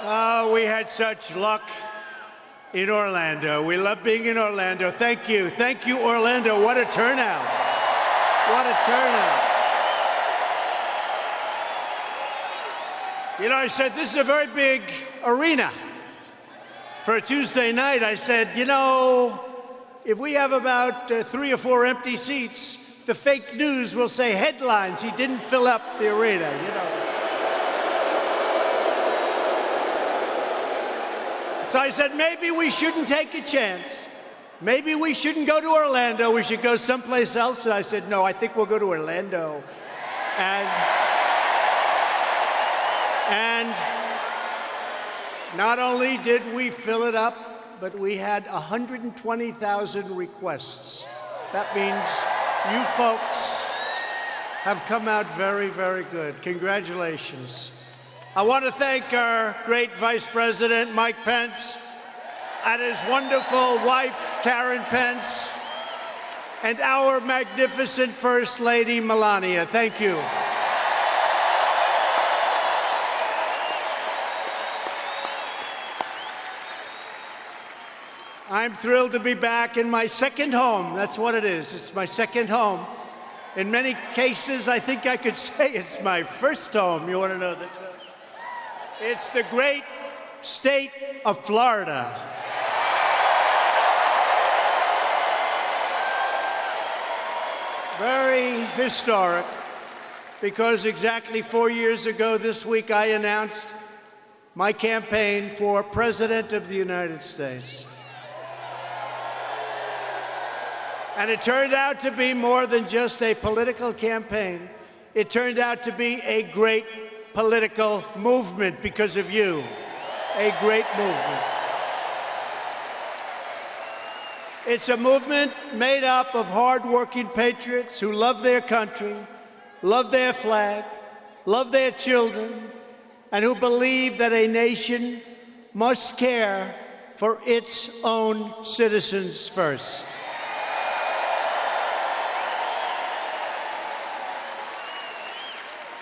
Oh, we had such luck in Orlando. We love being in Orlando. Thank you. Thank you, Orlando. What a turnout. What a turnout. You know, I said, this is a very big arena for a Tuesday night. I said, you know, if we have about 3 or 4 empty seats, the fake news will say headlines. He didn't fill up the arena, you know. So I said, maybe we shouldn't take a chance. Maybe we shouldn't go to Orlando. We should go someplace else. And I said, no, I think we'll go to Orlando. And not only did we fill it up, but we had 120,000 requests. That means you folks have come out very, very good. Congratulations. I want to thank our great Vice President, Mike Pence, and his wonderful wife, Karen Pence, and our magnificent First Lady, Melania. Thank you. I'm thrilled to be back in my second home. That's what it is. It's my second home. In many cases, I think I could say it's my first home. You want to know the truth? It's the great state of Florida. Very historic, because exactly 4 years ago this week I announced my campaign for President of the United States. And it turned out to be more than just a political campaign. It turned out to be a great political movement because of you. A great movement. It's a movement made up of hard-working patriots who love their country, love their flag, love their children, and who believe that a nation must care for its own citizens first.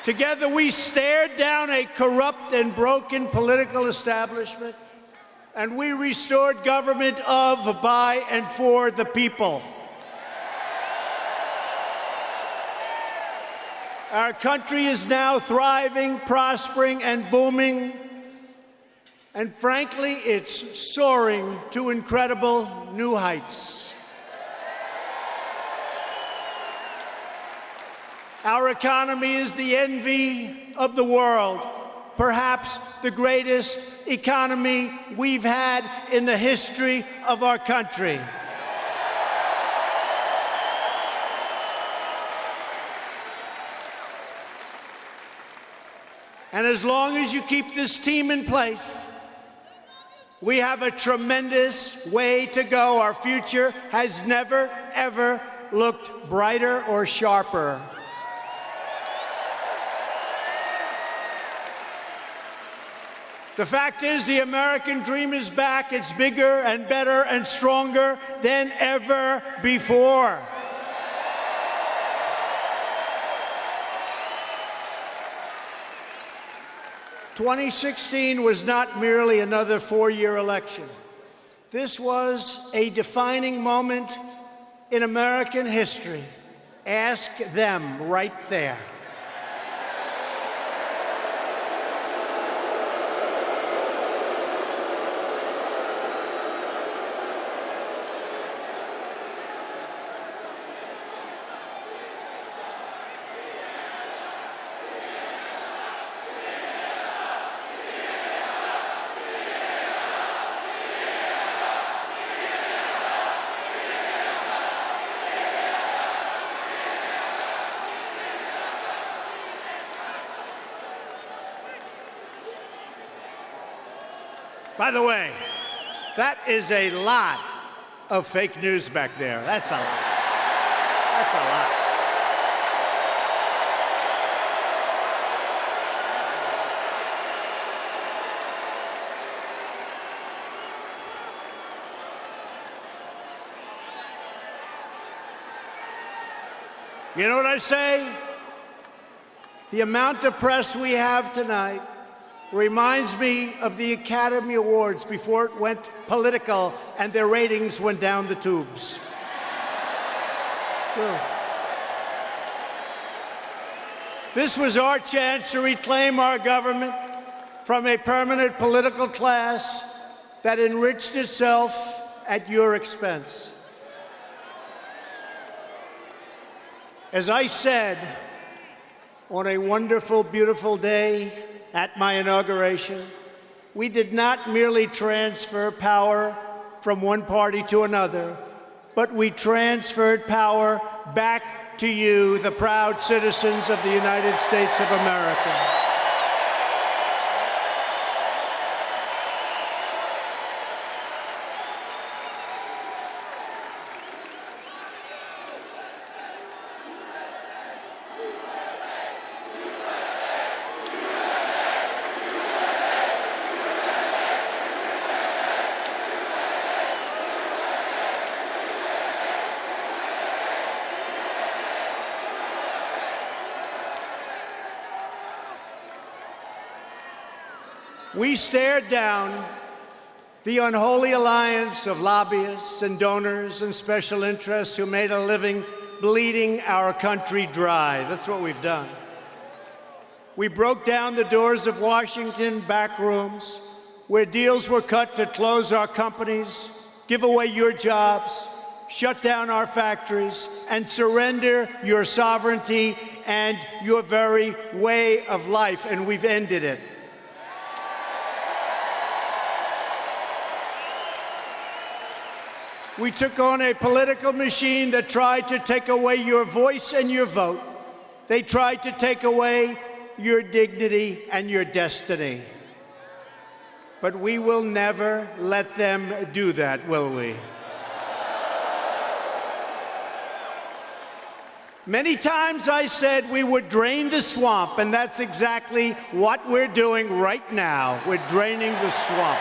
Together, we stared down a corrupt and broken political establishment, and we restored government of, by, and for the people. Our country is now thriving, prospering, and booming, and frankly, it's soaring to incredible new heights. Our economy is the envy of the world, perhaps the greatest economy we've had in the history of our country. And as long as you keep this team in place, we have a tremendous way to go. Our future has never, ever looked brighter or sharper. The fact is, the American dream is back. It's bigger and better and stronger than ever before. "2016 was not merely another four-year election. This was a defining moment in American history. Ask them right there. By the way, that is a lot of fake news back there. That's a lot. That's a lot. You know what I say? The amount of press we have tonight reminds me of the Academy Awards before it went political and their ratings went down the tubes. This was our chance to reclaim our government from a permanent political class that enriched itself at your expense. As I said on a wonderful, beautiful day at my inauguration, we did not merely transfer power from one party to another, but we transferred power back to you, the proud citizens of the United States of America. We stared down the unholy alliance of lobbyists and donors and special interests who made a living bleeding our country dry. That's what we've done. We broke down the doors of Washington back rooms where deals were cut to close our companies, give away your jobs, shut down our factories, and surrender your sovereignty and your very way of life, and we've ended it. We took on a political machine that tried to take away your voice and your vote. They tried to take away your dignity and your destiny. But we will never let them do that, will we? Many times I said we would drain the swamp, and that's exactly what we're doing right now. We're draining the swamp.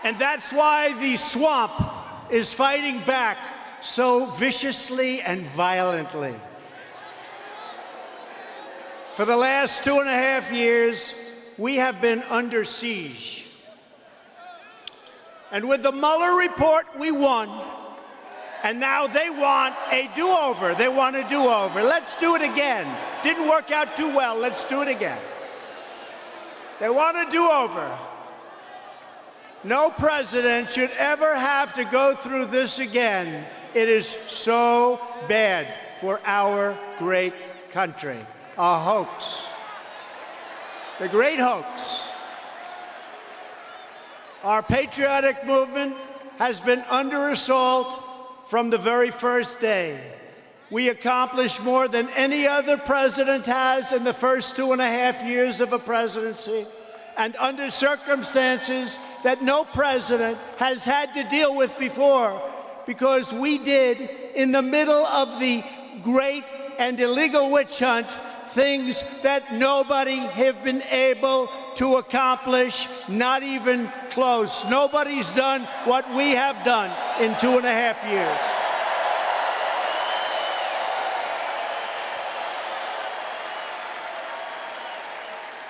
And that's why the swamp is fighting back so viciously and violently. For the last 2.5 years, we have been under siege. And with the Mueller report, we won. And now they want a do-over. They want a do-over. Let's do it again. Didn't work out too well. Let's do it again. They want a do-over. No president should ever have to go through this again. It is so bad for our great country. A hoax. The great hoax. Our patriotic movement has been under assault from the very first day. We accomplished more than any other president has in the first 2.5 years of a presidency, and under circumstances that no president has had to deal with before, because we did, in the middle of the great and illegal witch hunt, things that nobody have been able to accomplish, not even close. Nobody's done what we have done in 2.5 years.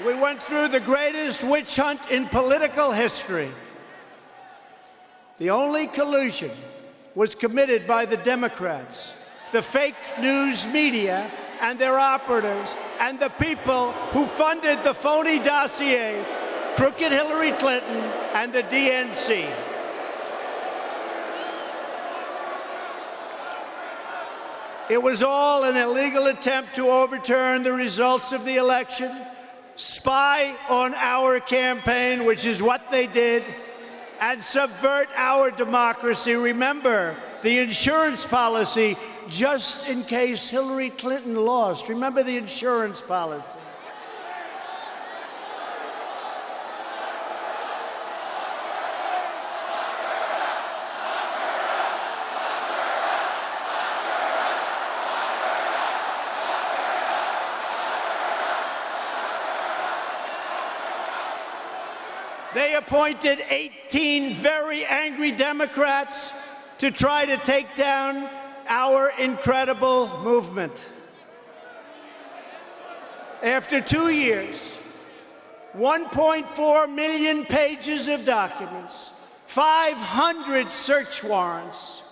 We went through the greatest witch hunt in political history. The only collusion was committed by the Democrats, the fake news media, and their operatives, and the people who funded the phony dossier, crooked Hillary Clinton, and the DNC. It was all an illegal attempt to overturn the results of the election, spy on our campaign, which is what they did, and subvert our democracy. Remember the insurance policy, just in case Hillary Clinton lost. Remember the insurance policy. They appointed 18 very angry Democrats to try to take down our incredible movement. After 2 years, 1.4 million pages of documents, 500 search warrants,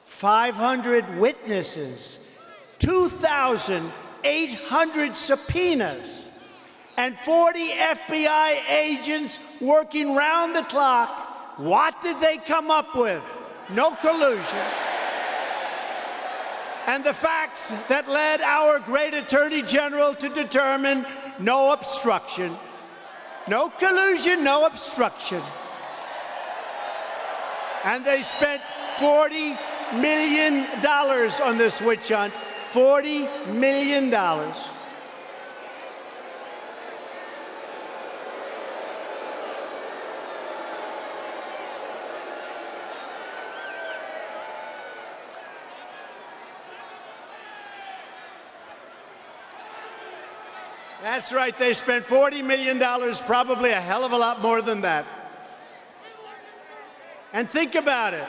500 witnesses, 2,800 subpoenas, and 40 FBI agents working round the clock. What did they come up with? No collusion. And the facts that led our great Attorney General to determine no obstruction. No collusion, no obstruction. And they spent $40 million on this witch hunt. $40 million. That's right, they spent $40 million, probably a hell of a lot more than that. And think about it.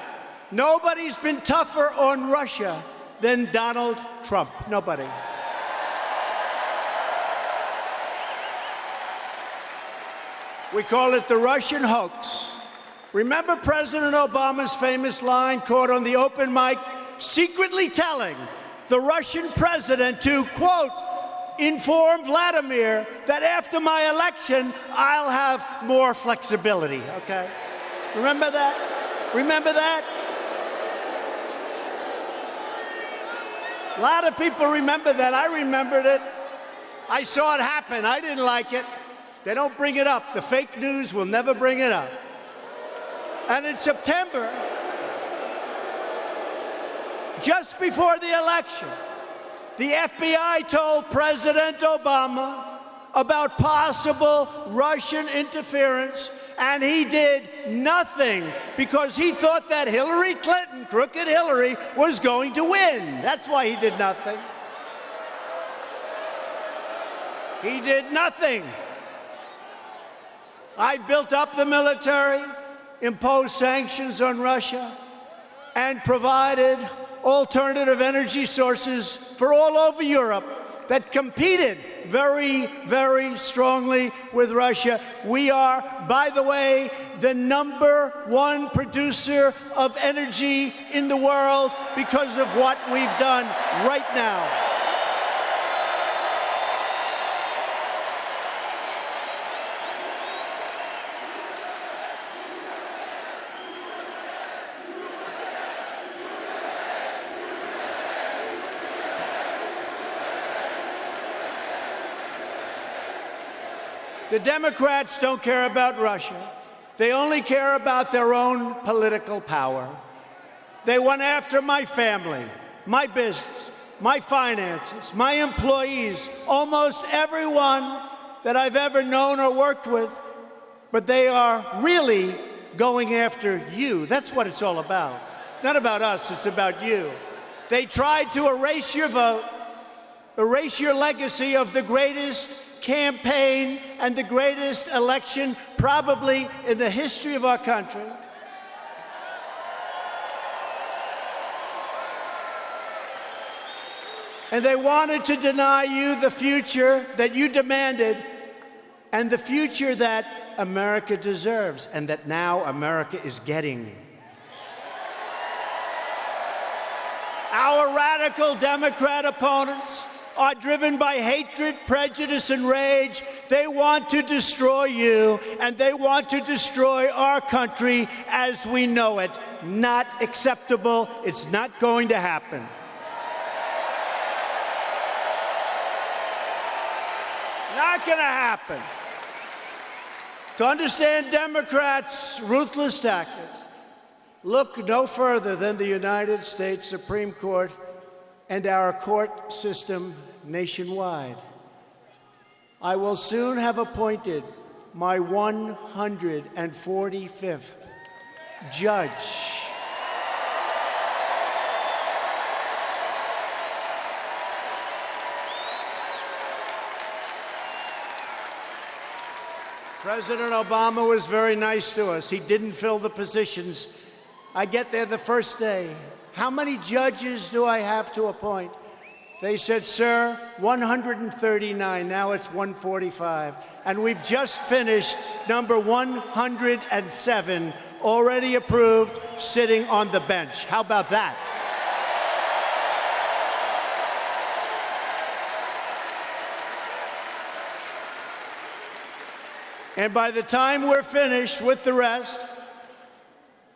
Nobody's been tougher on Russia than Donald Trump. Nobody. We call it the Russian hoax. Remember President Obama's famous line caught on the open mic, secretly telling the Russian president to, quote, inform Vladimir that after my election, I'll have more flexibility, okay? Remember that? Remember that? A lot of people remember that. I remembered it. I saw it happen. I didn't like it. They don't bring it up. The fake news will never bring it up. And in September, just before the election, the FBI told President Obama about possible Russian interference, and he did nothing because he thought that Hillary Clinton, crooked Hillary, was going to win. That's why he did nothing. He did nothing. I built up the military, imposed sanctions on Russia, and provided alternative energy sources for all over Europe that competed very, very strongly with Russia. We are, by the way, the #1 producer of energy in the world because of what we've done right now. The Democrats don't care about Russia. They only care about their own political power. They went after my family, my business, my finances, my employees, almost everyone that I've ever known or worked with. But they are really going after you. That's what it's all about. It's not about us, it's about you. They tried to erase your vote, erase your legacy of the greatest campaign and the greatest election probably in the history of our country. And they wanted to deny you the future that you demanded and the future that America deserves and that now America is getting. Our radical Democrat opponents are driven by hatred, prejudice, and rage. They want to destroy you, and they want to destroy our country as we know it. Not acceptable. It's not going to happen. Not going to happen. To understand Democrats' ruthless tactics, look no further than the United States Supreme Court and our court system nationwide. I will soon have appointed my 145th judge. President Obama was very nice to us. He didn't fill the positions. I get there the first day. How many judges do I have to appoint? They said, sir, 139. Now it's 145. And we've just finished number 107, already approved, sitting on the bench. How about that? And by the time we're finished with the rest,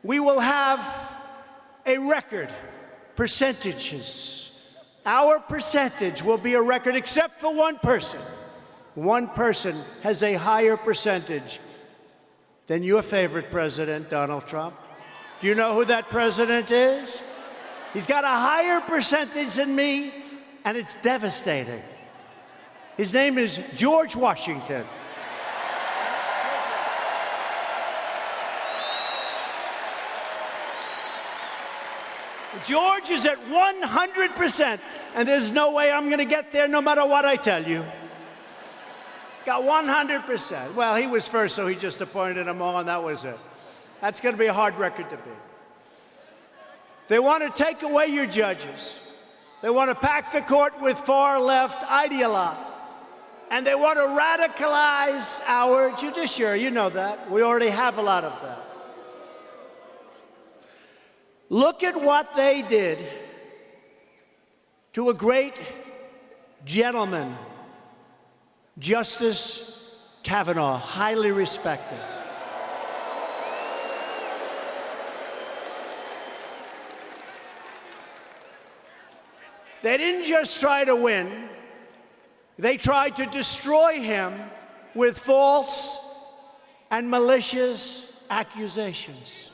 we will have a record percentages. Our percentage will be a record, except for one person. One person has a higher percentage than your favorite president, Donald Trump. Do you know who that president is? He's got a higher percentage than me, and it's devastating. His name is George Washington. George is at 100%, and there's no way I'm going to get there no matter what I tell you. Got 100%. Well, he was first, so he just appointed them all, and that was it. That's going to be a hard record to beat. They want to take away your judges. They want to pack the court with far-left ideologues. And they want to radicalize our judiciary. You know that. We already have a lot of that. Look at what they did to a great gentleman, Justice Kavanaugh, highly respected. They didn't just try to win, they tried to destroy him with false and malicious accusations.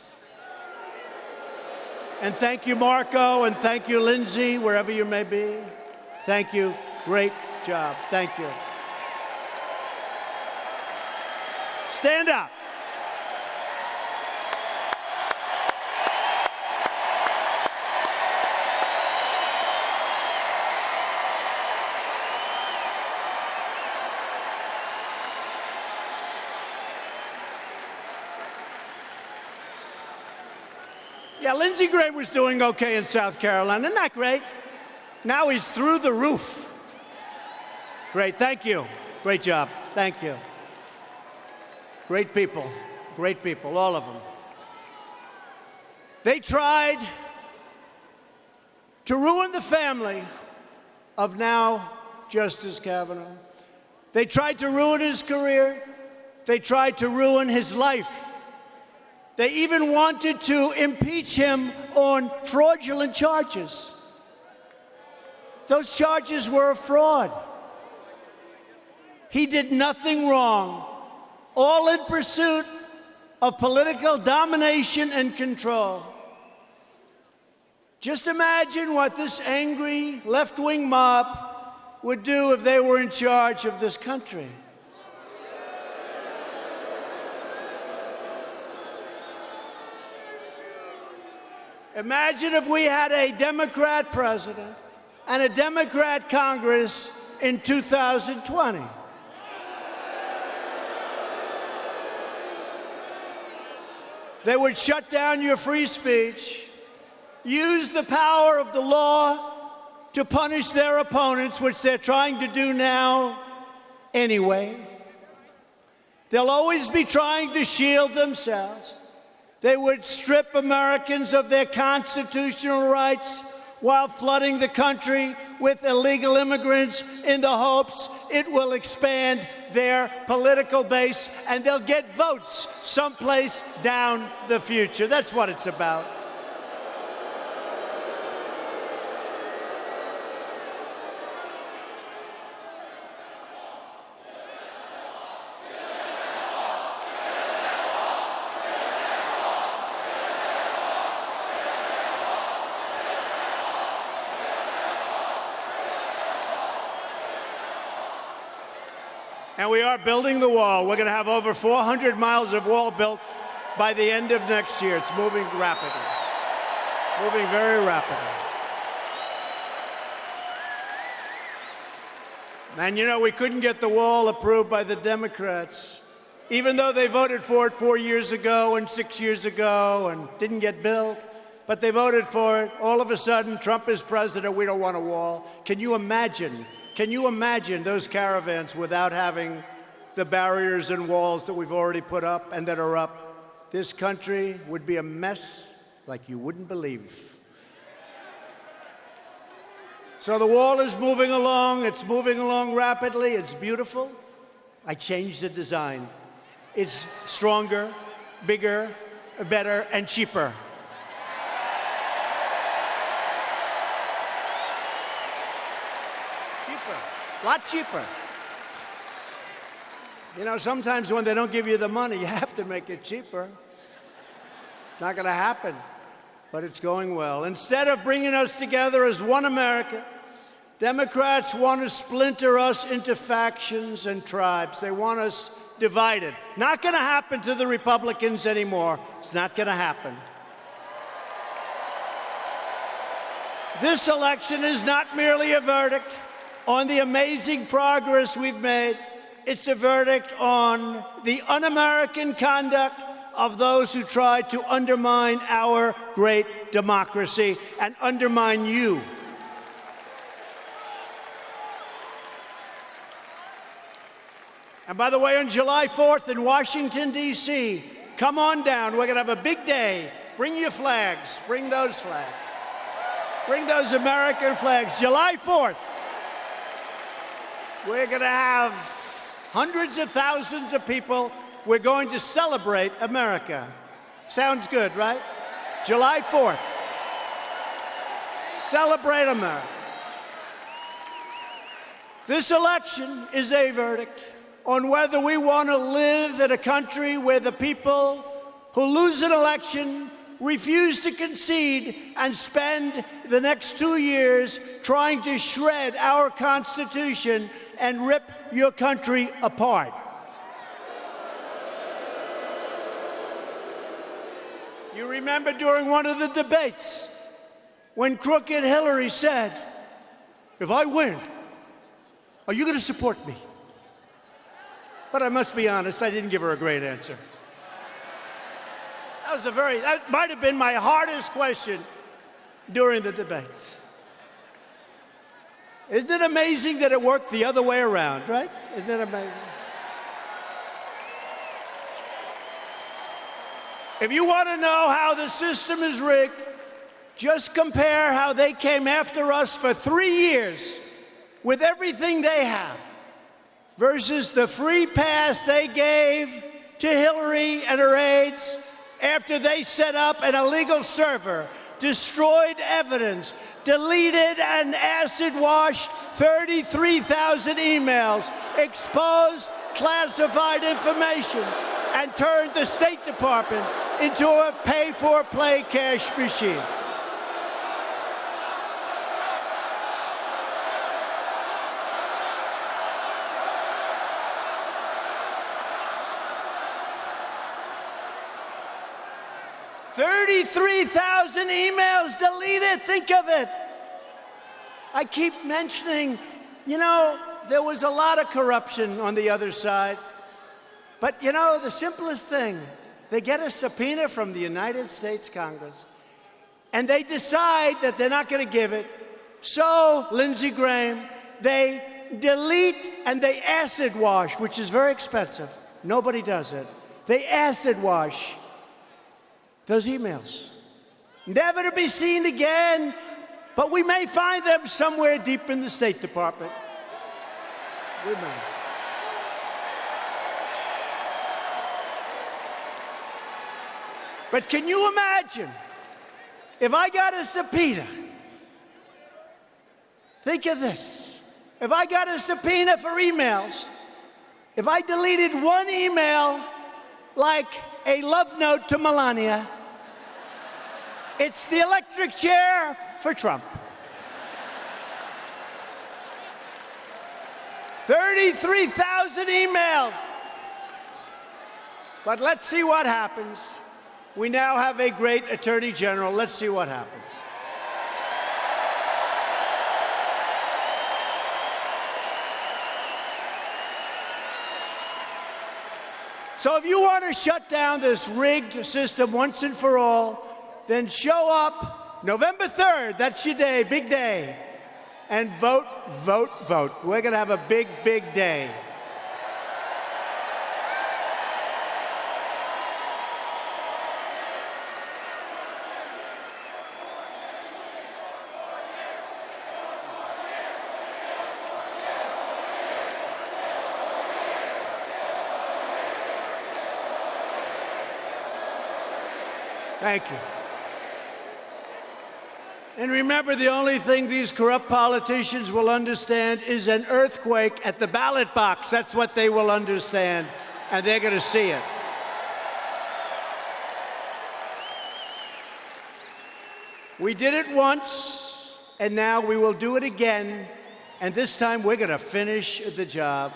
And thank you, Marco, and thank you, Lindsay, wherever you may be. Thank you. Great job. Thank you. Stand up. Yeah, Lindsey Graham was doing okay in South Carolina. Isn't that great? Now he's through the roof. Great, thank you. Great job, thank you. Great people, all of them. They tried to ruin the family of now Justice Kavanaugh. They tried to ruin his career. They tried to ruin his life. They even wanted to impeach him on fraudulent charges. Those charges were a fraud. He did nothing wrong, all in pursuit of political domination and control. Just imagine what this angry left-wing mob would do if they were in charge of this country. Imagine if we had a Democrat president and a Democrat Congress in 2020. They would shut down your free speech, use the power of the law to punish their opponents, which they're trying to do now anyway. They'll always be trying to shield themselves. They would strip Americans of their constitutional rights while flooding the country with illegal immigrants in the hopes it will expand their political base and they'll get votes someplace down the future. That's what it's about. And we are building the wall. We're going to have over 400 miles of wall built by the end of next year. It's moving rapidly, moving very rapidly. And you know, we couldn't get the wall approved by the Democrats even though they voted for it 4 years ago and 6 years ago and didn't get built, but they voted for it. All of a sudden, Trump is president. We don't want a wall. Can you imagine? Can you imagine those caravans without having the barriers and walls that we've already put up and that are up? This country would be a mess like you wouldn't believe. So the wall is moving along. It's moving along rapidly. It's beautiful. I changed the design. It's stronger, bigger, better, and cheaper. Cheaper. A lot cheaper. You know, sometimes when they don't give you the money, you have to make it cheaper. It's not going to happen, but it's going well. Instead of bringing us together as one America, Democrats want to splinter us into factions and tribes. They want us divided. Not going to happen to the Republicans anymore. It's not going to happen. This election is not merely a verdict on the amazing progress we've made. It's a verdict on the un-American conduct of those who tried to undermine our great democracy and undermine you. And by the way, on July 4th in Washington, D.C., come on down. We're going to have a big day. Bring your flags. Bring those flags. Bring those American flags. July 4th, we're going to have hundreds of thousands of people. We're going to celebrate America. Sounds good, right? July 4th. Celebrate America. This election is a verdict on whether we want to live in a country where the people who lose an election refuse to concede and spend the next 2 years trying to shred our Constitution and rip your country apart. You remember during one of the debates when crooked Hillary said, "If I win, are you going to support me?" But I must be honest, I didn't give her a great answer. That might have been my hardest question during the debates. Isn't it amazing that it worked the other way around, right? Isn't it amazing? If you want to know how the system is rigged, just compare how they came after us for 3 years with everything they have versus the free pass they gave to Hillary and her aides after they set up an illegal server, destroyed evidence, deleted and acid-washed 33,000 emails, exposed classified information, and turned the State Department into a pay-for-play cash machine. $33,000 emails deleted. Think of it. I keep mentioning, you know, there was a lot of corruption on the other side. But, you know, the simplest thing, they get a subpoena from the United States Congress, and they decide that they're not going to give it. So, Lindsey Graham, they delete and they acid wash, which is very expensive. Nobody does it. They acid wash those emails, never to be seen again, but we may find them somewhere deep in the State Department. We may. But can you imagine if I got a subpoena? Think of this. If I got a subpoena for emails, if I deleted one email like a love note to Melania, it's the electric chair for Trump. 33,000 emails. But let's see what happens. We now have a great Attorney General. Let's see what happens. So if you want to shut down this rigged system once and for all, then show up November 3rd, that's your day, big day, and vote, vote, vote. We're going to have a big, big day. Thank you. And remember, the only thing these corrupt politicians will understand is an earthquake at the ballot box. That's what they will understand, and they're going to see it. We did it once, and now we will do it again, and this time we're going to finish the job.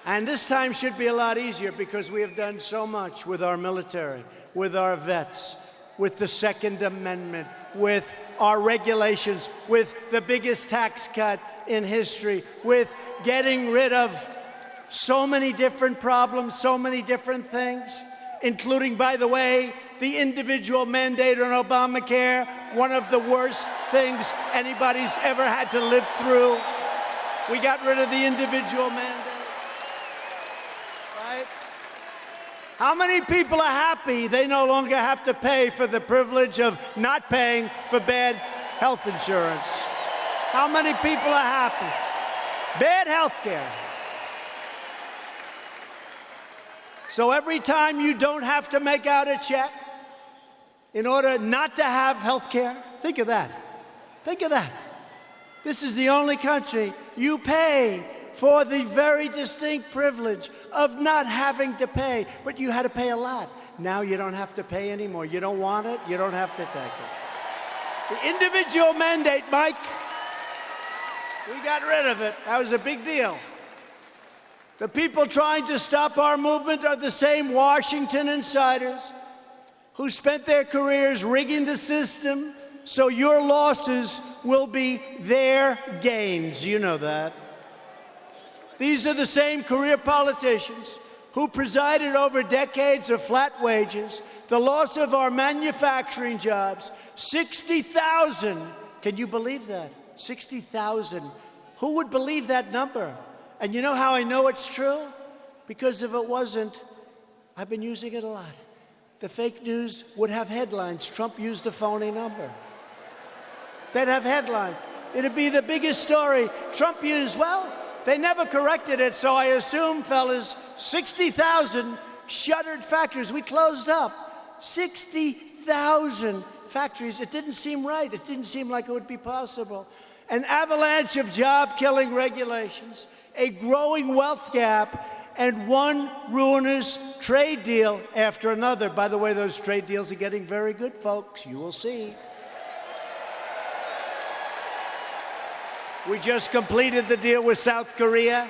And this time should be a lot easier because we have done so much with our military, with our vets, with the Second Amendment, with our regulations, with the biggest tax cut in history, with getting rid of so many different problems, so many different things, including, by the way, the individual mandate on Obamacare, one of the worst things anybody's ever had to live through. We got rid of the individual mandate. How many people are happy they no longer have to pay for the privilege of not paying for bad health insurance? How many people are happy? Bad health care. So every time you don't have to make out a check in order not to have health care, think of that. Think of that. This is the only country you pay for the very distinct privilege of not having to pay, but you had to pay a lot. Now you don't have to pay anymore. You don't want it, you don't have to take it. The individual mandate, Mike, we got rid of it. That was a big deal. The people trying to stop our movement are the same Washington insiders who spent their careers rigging the system so your losses will be their gains. You know that. These are the same career politicians who presided over decades of flat wages, the loss of our manufacturing jobs, 60,000. Can you believe that? 60,000. Who would believe that number? And you know how I know it's true? Because if it wasn't, I've been using it a lot. The fake news would have headlines. Trump used a phony number. They'd have headlines. It'd be the biggest story. Trump used, well, they never corrected it, so I assume, fellas, 60,000 shuttered factories. We closed up 60,000 factories. It didn't seem right. It didn't seem like it would be possible. An avalanche of job-killing regulations, a growing wealth gap, and one ruinous trade deal after another. By the way, those trade deals are getting very good, folks. You will see. We just completed the deal with South Korea.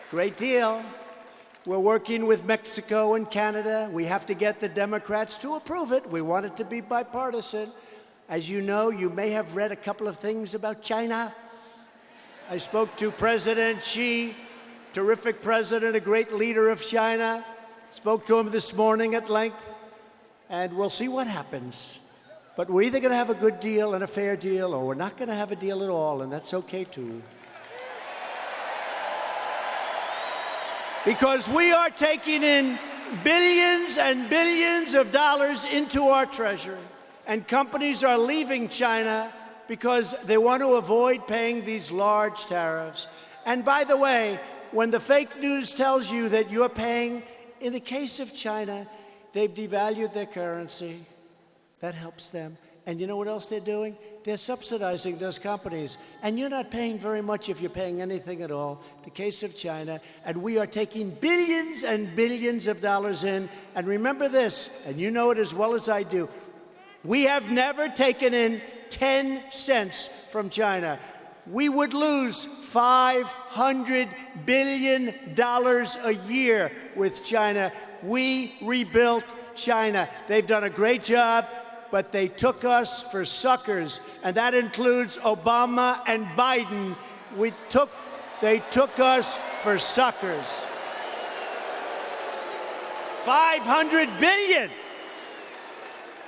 Great deal. We're working with Mexico and Canada. We have to get the Democrats to approve it. We want it to be bipartisan. As you know, you may have read a couple of things about China. I spoke to President Xi, terrific president, a great leader of China. Spoke to him this morning at length, and we'll see what happens. But we're either going to have a good deal and a fair deal, or we're not going to have a deal at all, and that's okay, too. Because we are taking in billions and billions of dollars into our treasury, and companies are leaving China because they want to avoid paying these large tariffs. And by the way, when the fake news tells you that you're paying, in the case of China, they've devalued their currency. That helps them. And you know what else they're doing? They're subsidizing those companies. And you're not paying very much if you're paying anything at all. The case of China. And we are taking billions and billions of dollars in. And remember this, and you know it as well as I do. We have never taken in 10 cents from China. We would lose $500 billion a year with China. We rebuilt China. They've done a great job. but they took us for suckers, and that includes Obama and Biden. They took us for suckers. 500 billion.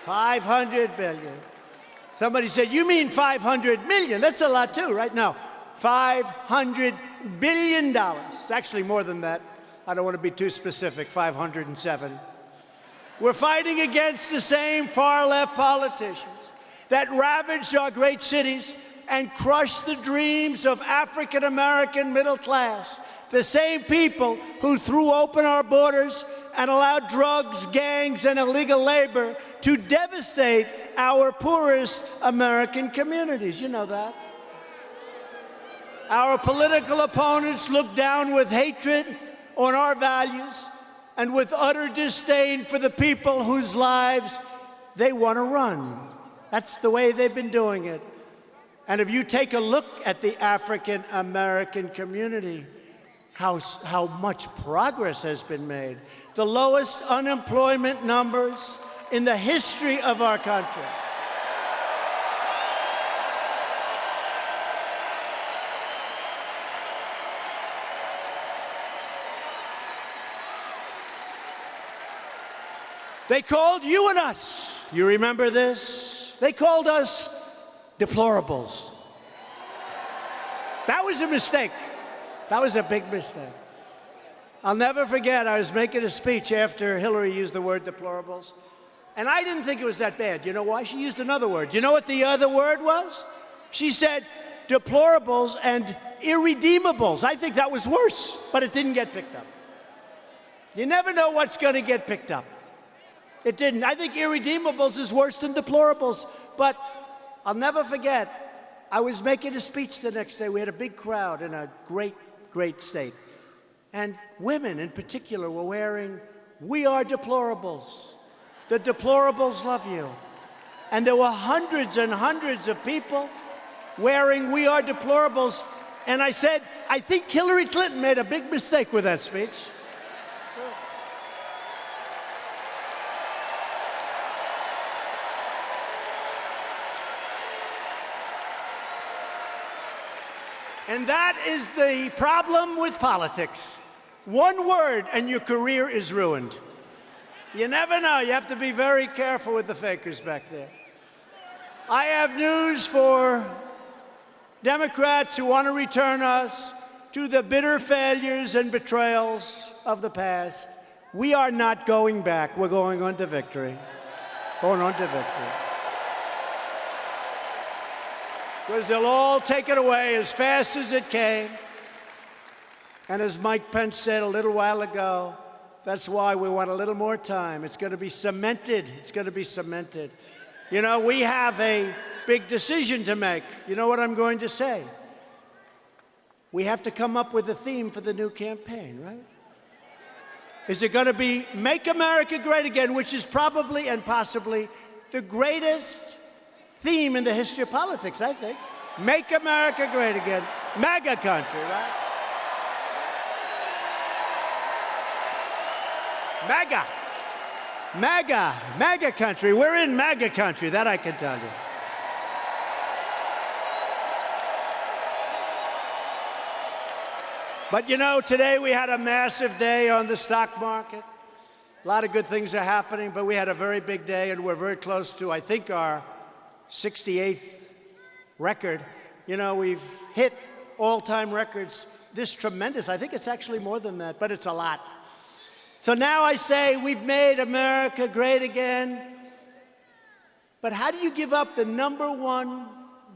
500 billion. Somebody said, you mean 500 million? That's a lot too, right? No, $500 billion. It's actually more than that. I don't want to be too specific, 507. We're fighting against the same far-left politicians that ravaged our great cities and crushed the dreams of African-American middle class. The same people who threw open our borders and allowed drugs, gangs, and illegal labor to devastate our poorest American communities. You know that. Our political opponents look down with hatred on our values and with utter disdain for the people whose lives they want to run. That's the way they've been doing it. And if you take a look at the African American community, how much progress has been made. The lowest unemployment numbers in the history of our country. They called you and us, you remember this? They called us deplorables. That was a mistake. That was a big mistake. I'll never forget, I was making a speech after Hillary used the word deplorables, and I didn't think it was that bad. You know why? She used another word. You know what the other word was? She said deplorables and irredeemables. I think that was worse, but it didn't get picked up. You never know what's going to get picked up. It didn't. I think irredeemables is worse than deplorables, but I'll never forget, I was making a speech the next day. We had a big crowd in a great state. And women in particular were wearing, "We are deplorables. The deplorables love you." And there were hundreds and hundreds of people wearing "We are deplorables." And I said, I think Hillary Clinton made a big mistake with that speech. And that is the problem with politics. One word and your career is ruined. You never know. You have to be very careful with the fakers back there. I have news for Democrats who want to return us to the bitter failures and betrayals of the past. We are not going back. We're going on to victory. Going on to victory. Because they'll all take it away as fast as it came. And as Mike Pence said a little while ago, that's why we want a little more time. It's going to be cemented. It's going to be cemented. You know, we have a big decision to make. You know what I'm going to say? We have to come up with a theme for the new campaign, right? Is it going to be Make America Great Again, which is probably and possibly the greatest theme in the history of politics, I think. Make America Great Again. MAGA country, right? MAGA. MAGA. MAGA country. We're in MAGA country, that I can tell you. But you know, today we had a massive day on the stock market. A lot of good things are happening, but we had a very big day, and we're very close to, I think, our 68th record. You know, we've hit all-time records this tremendous. I think it's actually more than that, but it's a lot. So now I say we've made America great again. But how do you give up the number one,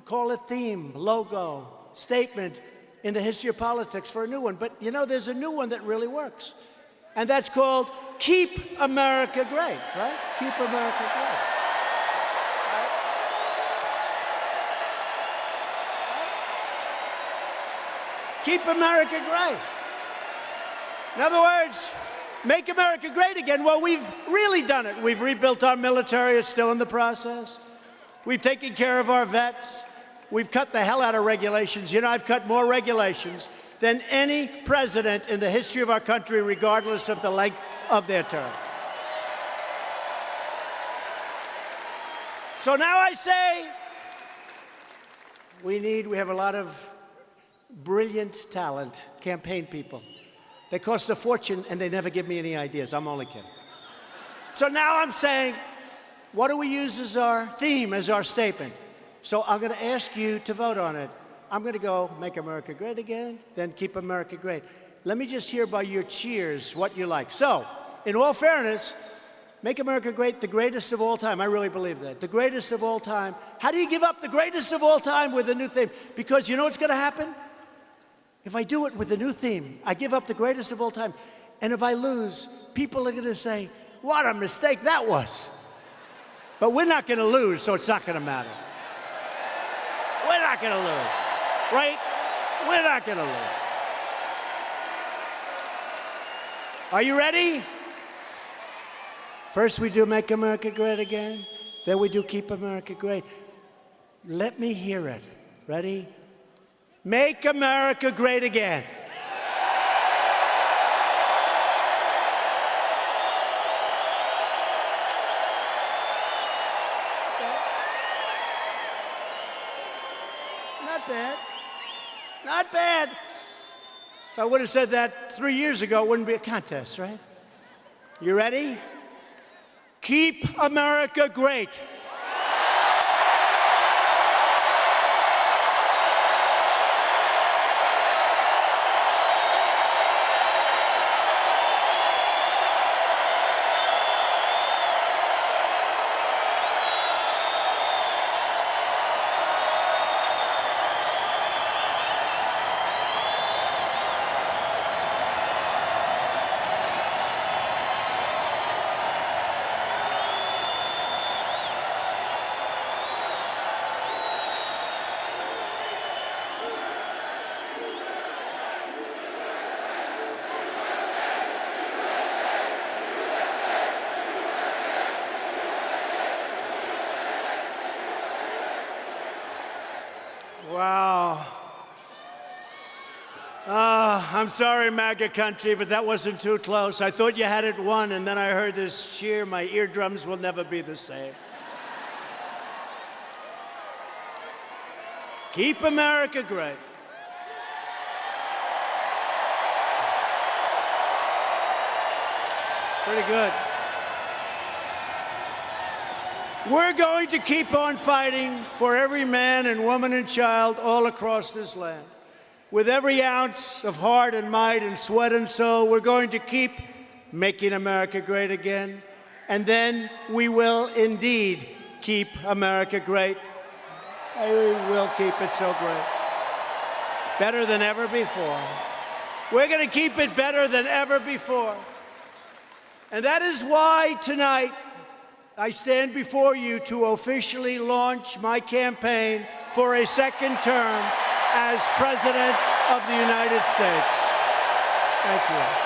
call it theme, logo, statement in the history of politics for a new one? But you know, there's a new one that really works. And that's called Keep America Great, right? Keep America Great. Keep America great. In other words, make America great again. Well, we've really done it. We've rebuilt our military. It's still in the process. We've taken care of our vets. We've cut the hell out of regulations. You know, I've cut more regulations than any president in the history of our country, regardless of the length of their term. So now I say, we have a lot of brilliant talent, campaign people. They cost a fortune, and they never give me any ideas. I'm only kidding. So now I'm saying, what do we use as our theme, as our statement? So I'm going to ask you to vote on it. I'm going to go, Make America Great Again, then Keep America Great. Let me just hear by your cheers what you like. So, in all fairness, Make America Great, the greatest of all time. I really believe that. The greatest of all time. How do you give up the greatest of all time with a new theme? Because you know what's going to happen? If I do it with a new theme, I give up the greatest of all time. And if I lose, people are going to say, what a mistake that was. But we're not going to lose, so it's not going to matter. We're not going to lose, right? We're not going to lose. Are you ready? First we do Make America Great Again, then we do Keep America Great. Let me hear it. Ready? Make America Great Again. Not bad. Not bad. If I would have said that 3 years ago, it wouldn't be a contest, right? You ready? Keep America Great. Wow. I'm sorry, MAGA country, but that wasn't too close. I thought you had it won, and then I heard this cheer. My eardrums will never be the same. Keep America Great. Pretty good. We're going to keep on fighting for every man and woman and child all across this land. With every ounce of heart and might and sweat and soul, we're going to keep making America great again. And then we will indeed keep America great. We will keep it so great. Better than ever before. We're going to keep it better than ever before. And that is why tonight I stand before you to officially launch my campaign for a second term as President of the United States. Thank you.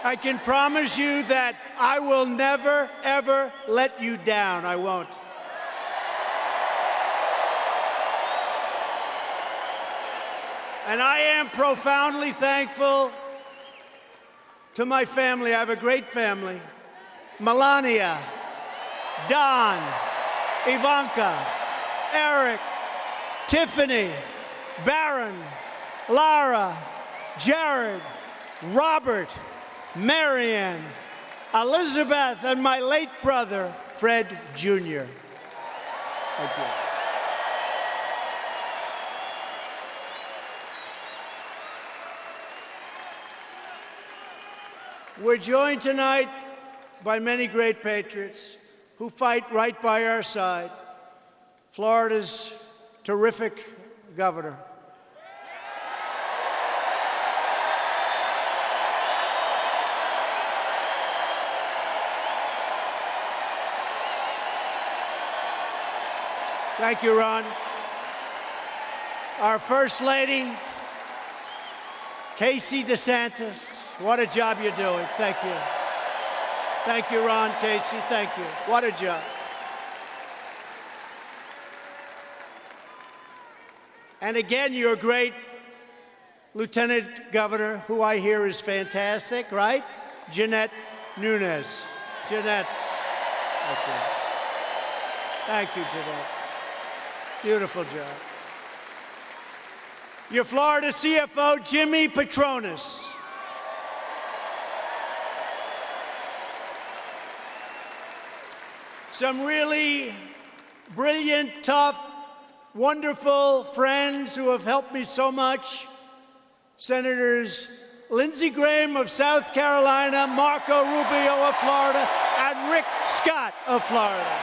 I can promise you that I will never, ever let you down. I won't. And I am profoundly thankful to my family. I have a great family. Melania, Don, Ivanka, Eric, Tiffany, Barron, Lara, Jared, Robert, Marianne, Elizabeth, and my late brother, Fred Jr. Thank you. We're joined tonight by many great patriots who fight right by our side. Florida's terrific governor. Thank you, Ron. Our First Lady, Casey DeSantis. What a job you're doing. Thank you. Thank you, Ron, Casey. Thank you. What a job. And again, your great Lieutenant Governor, who I hear is fantastic, right? Jeanette Nunes. Jeanette. Thank you. Thank you, Jeanette. Beautiful job. Your Florida CFO, Jimmy Patronis. Some really brilliant, tough, wonderful friends who have helped me so much. Senators Lindsey Graham of South Carolina, Marco Rubio of Florida, and Rick Scott of Florida.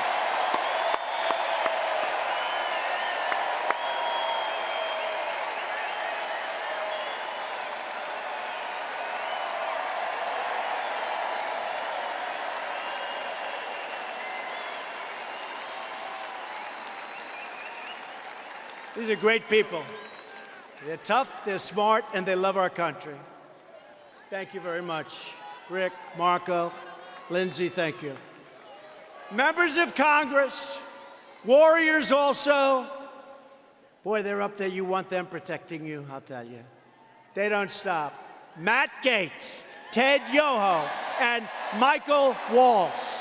These are great people. They're tough, they're smart, and they love our country. Thank you very much. Rick, Marco, Lindsey, thank you. Members of Congress, warriors also. Boy, they're up there. You want them protecting you, I'll tell you. They don't stop. Matt Gaetz, Ted Yoho, and Michael Waltz.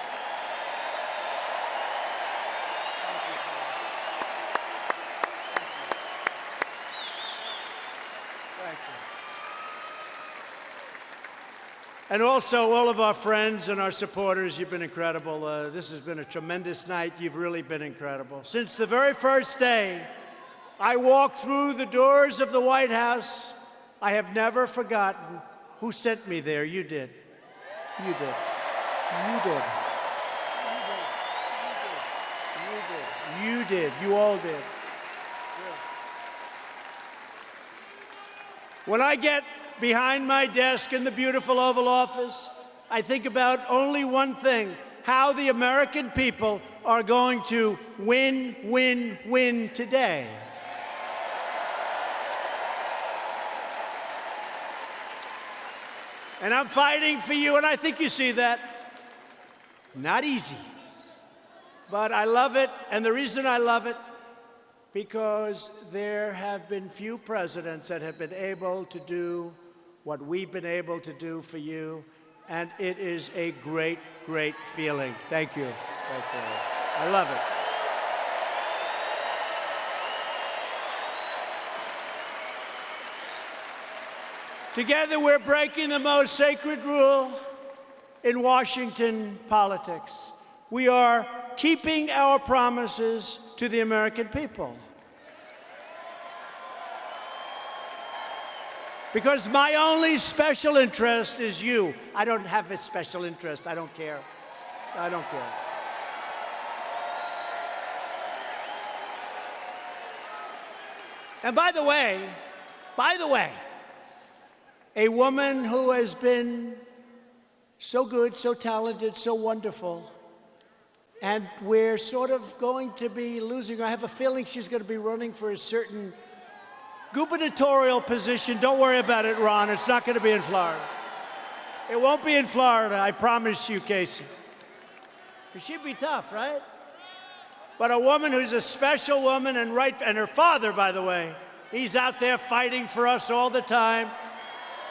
And also, all of our friends and our supporters, you've been incredible. This has been a tremendous night. You've really been incredible. Since the very first day I walked through the doors of the White House, I have never forgotten who sent me there. You did. You did. You did. You did. You did. You all did. When I get behind my desk in the beautiful Oval Office, I think about only one thing: how the American people are going to win, win, win today. And I'm fighting for you, and I think you see that. Not easy. But I love it, and the reason I love it, because there have been few presidents that have been able to do what we've been able to do for you, and it is a great, great feeling. Thank you. Thank you. I love it. Together, we're breaking the most sacred rule in Washington politics. We are keeping our promises to the American people. Because my only special interest is you. I don't have a special interest. I don't care. I don't care. And by the way, a woman who has been so good, so talented, so wonderful, and we're sort of going to be losing her. I have a feeling she's going to be running for a certain gubernatorial position. Don't worry about it, Ron. It's not going to be in Florida. It won't be in Florida, I promise you, Casey. She'd be tough, right? But a woman who's a special woman, and her father, by the way, he's out there fighting for us all the time.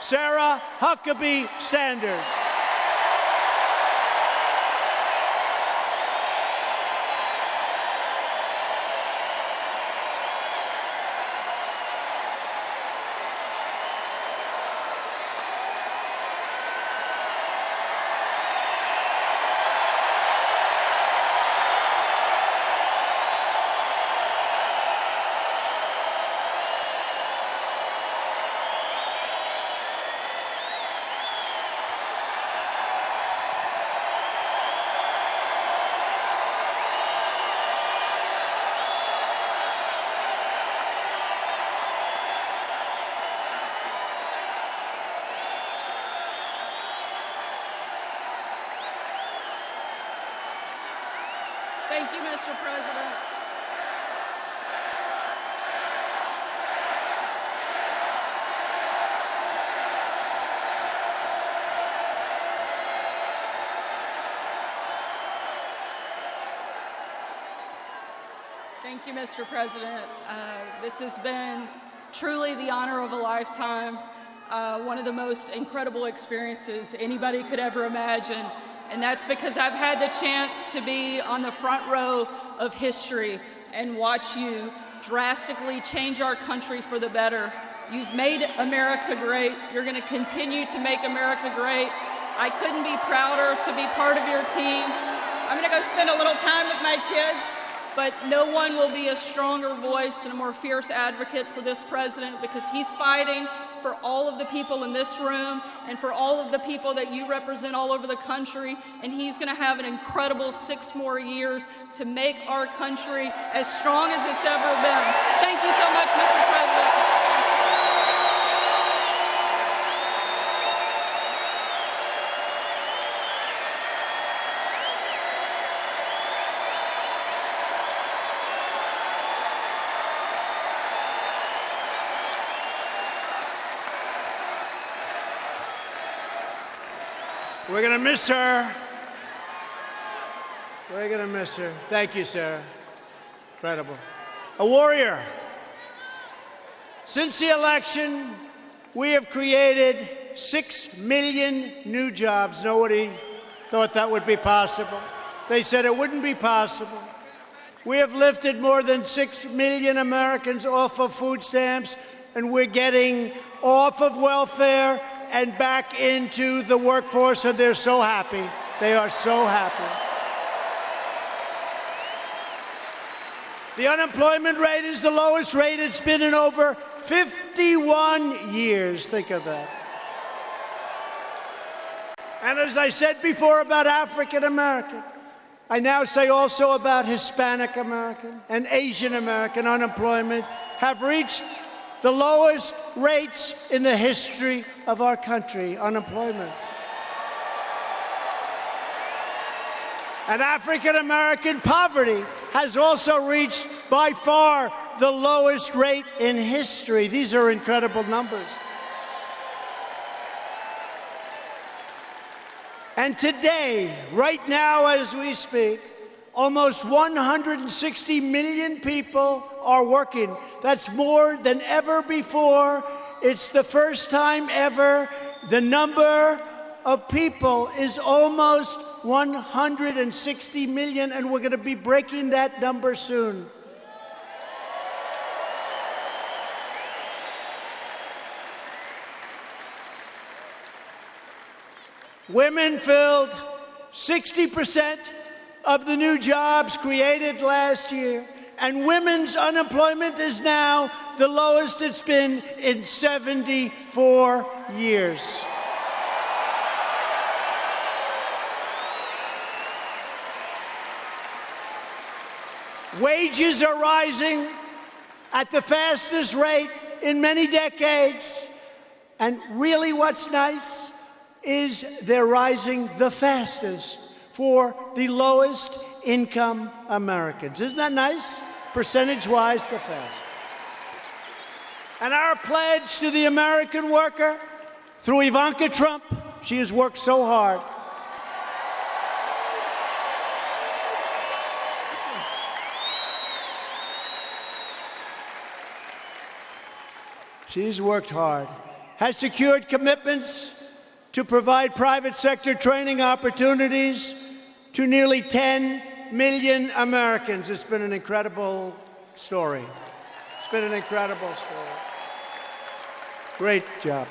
Sarah Huckabee Sanders. Thank you, Mr. President. Thank you, Mr. President. This has been truly the honor of a lifetime, one of the most incredible experiences anybody could ever imagine. And that's because I've had the chance to be on the front row of history and watch you drastically change our country for the better. You've made America great. You're going to continue to make America great. I couldn't be prouder to be part of your team. I'm going to go spend a little time with my kids, but no one will be a stronger voice and a more fierce advocate for this president, because he's fighting for all of the people in this room and for all of the people that you represent all over the country. And he's going to have an incredible 6 more years to make our country as strong as it's ever been. Thank you so much, Mr. President. We're going to miss her. We're going to miss her. Thank you, Sarah. Incredible. A warrior. Since the election, we have created 6 million new jobs. Nobody thought that would be possible. They said it wouldn't be possible. We have lifted more than 6 million Americans off of food stamps, and we're getting off of welfare and back into the workforce, and they're so happy. They are so happy. The unemployment rate is the lowest rate it's been in over 51 years. Think of that. And as I said before about African American, I now say also about Hispanic American and Asian American unemployment have reached the lowest rates in the history of our country, unemployment. And African American poverty has also reached by far the lowest rate in history. These are incredible numbers. And today, right now as we speak, almost 160 million people are working. That's more than ever before. It's the first time ever the number of people is almost 160 million, and we're going to be breaking that number soon. Women filled 60% of the new jobs created last year, and women's unemployment is now the lowest it's been in 74 years. Wages are rising at the fastest rate in many decades, and really what's nice is they're rising the fastest for the lowest income Americans. Isn't that nice? Percentage-wise, the fastest. And our pledge to the American worker, through Ivanka Trump, she has worked so hard. She's worked hard, has secured commitments to provide private sector training opportunities to nearly 10 million Americans. It's been an incredible story. It's been an incredible story. Great job.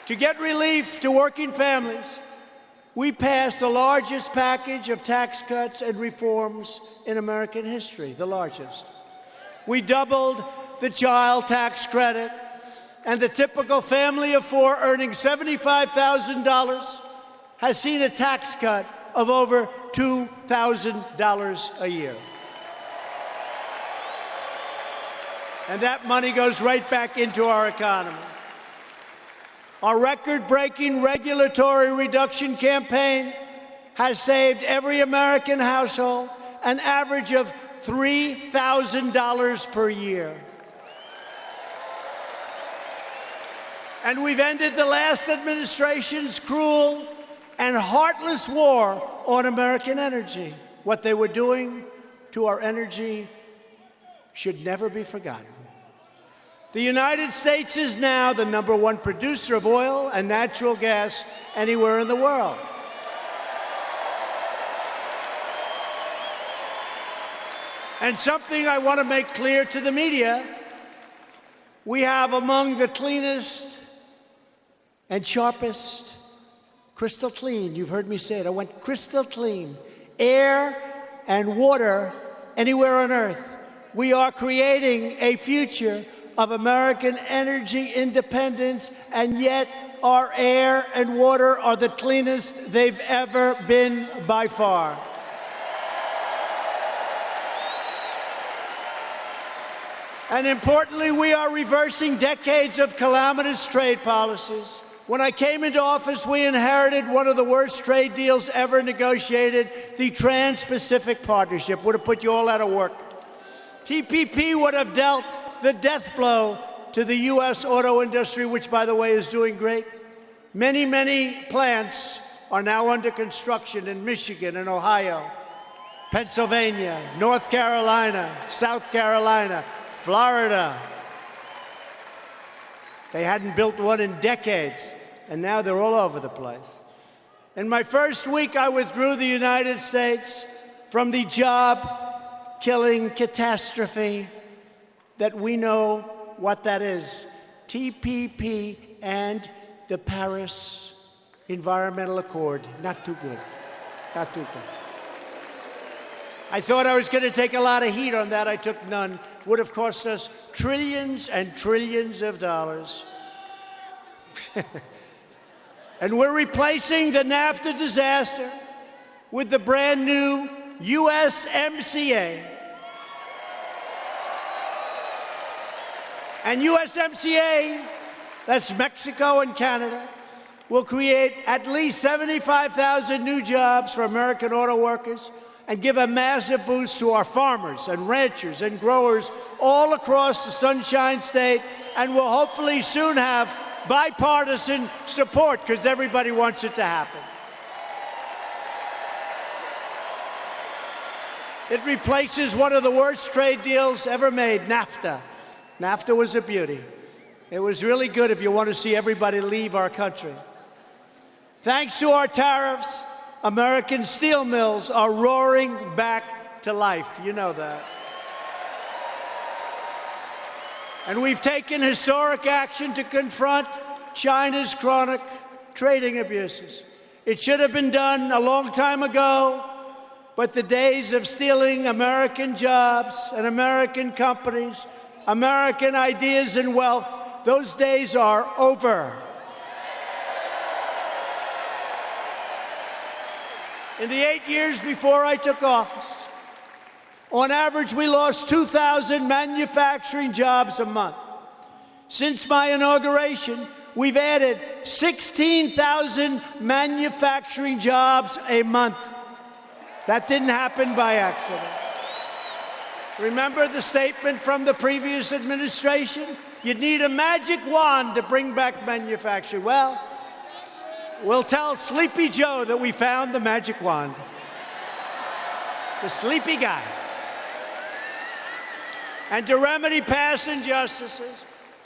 To get relief to working families, we passed the largest package of tax cuts and reforms in American history, the largest. We doubled the child tax credit, and the typical family of 4 earning $75,000 has seen a tax cut of over $2,000 a year. And that money goes right back into our economy. Our record-breaking regulatory reduction campaign has saved every American household an average of $3,000 per year. And we've ended the last administration's cruel and heartless war on American energy, what they were doing to our energy should never be forgotten. The United States is now the #1 producer of oil and natural gas anywhere in the world. And something I want to make clear to the media, we have among the cleanest and sharpest, crystal clean, you've heard me say it, I want crystal clean, air and water anywhere on earth. We are creating a future of American energy independence, and yet our air and water are the cleanest they've ever been by far. And importantly, we are reversing decades of calamitous trade policies. When I came into office, we inherited one of the worst trade deals ever negotiated, the Trans-Pacific Partnership. Would have put you all out of work. TPP would have dealt the death blow to the U.S. auto industry, which, by the way, is doing great. Many, many plants are now under construction in Michigan and Ohio, Pennsylvania, North Carolina, South Carolina, Florida. They hadn't built one in decades, and now they're all over the place. In my first week, I withdrew the United States from the job-killing catastrophe that we know what that is, TPP and the Paris Environmental Accord. Not too good. Not too good. I thought I was going to take a lot of heat on that. I took none. Would have cost us trillions and trillions of dollars. And we're replacing the NAFTA disaster with the brand new USMCA. And USMCA, that's Mexico and Canada, will create at least 75,000 new jobs for American auto workers and give a massive boost to our farmers and ranchers and growers all across the Sunshine State, and will hopefully soon have bipartisan support because everybody wants it to happen. It replaces one of the worst trade deals ever made, NAFTA. NAFTA was a beauty. It was really good if you want to see everybody leave our country. Thanks to our tariffs, American steel mills are roaring back to life. You know that. And we've taken historic action to confront China's chronic trading abuses. It should have been done a long time ago, but the days of stealing American jobs and American companies, American ideas and wealth, those days are over. In the 8 years before I took office, on average, we lost 2,000 manufacturing jobs a month. Since my inauguration, we've added 16,000 manufacturing jobs a month. That didn't happen by accident. Remember the statement from the previous administration? You'd need a magic wand to bring back manufacturing. Well, we'll tell Sleepy Joe that we found the magic wand. The sleepy guy. And to remedy past injustices,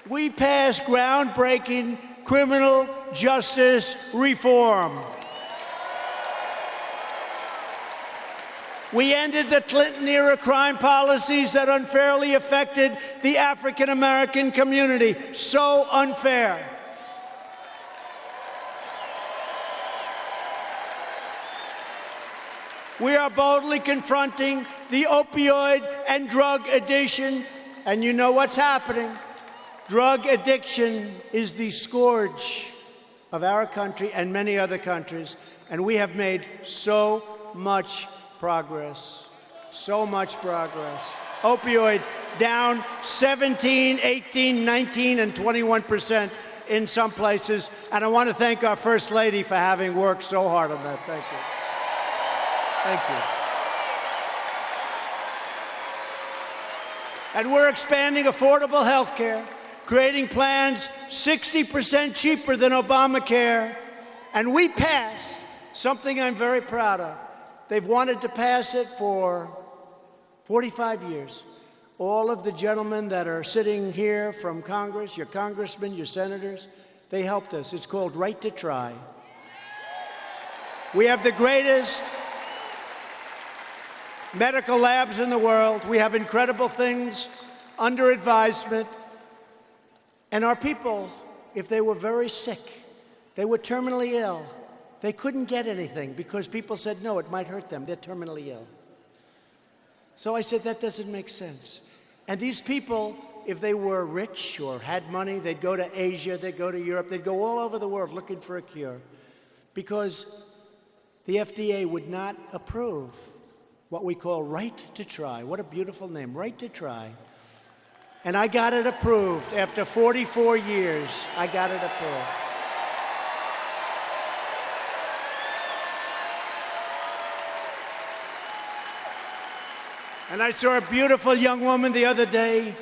we passed groundbreaking criminal justice reform. We ended the Clinton-era crime policies that unfairly affected the African-American community. So unfair. We are boldly confronting the opioid and drug addiction, and you know what's happening. Drug addiction is the scourge of our country and many other countries, and we have made so much progress. So much progress. Opioid down 17, 18, 19, and 21% in some places, and I want to thank our First Lady for having worked so hard on that. Thank you. Thank you. And we're expanding affordable health care, creating plans 60% cheaper than Obamacare. And we passed something I'm very proud of. They've wanted to pass it for 45 years. all of the gentlemen that are sitting here from Congress, your congressmen, your senators, they helped us. It's called Right to Try. We have the greatest medical labs in the world. We have incredible things under advisement. And our people, if they were very sick, they were terminally ill, they couldn't get anything because people said, no, it might hurt them. They're terminally ill. So I said, that doesn't make sense. And these people, if they were rich or had money, they'd go to Asia, they'd go to Europe, they'd go all over the world looking for a cure because the FDA would not approve what we call Right to Try. What a beautiful name, Right to Try. And I got it approved. After 44 years, I got it approved. And I saw a beautiful young woman the other day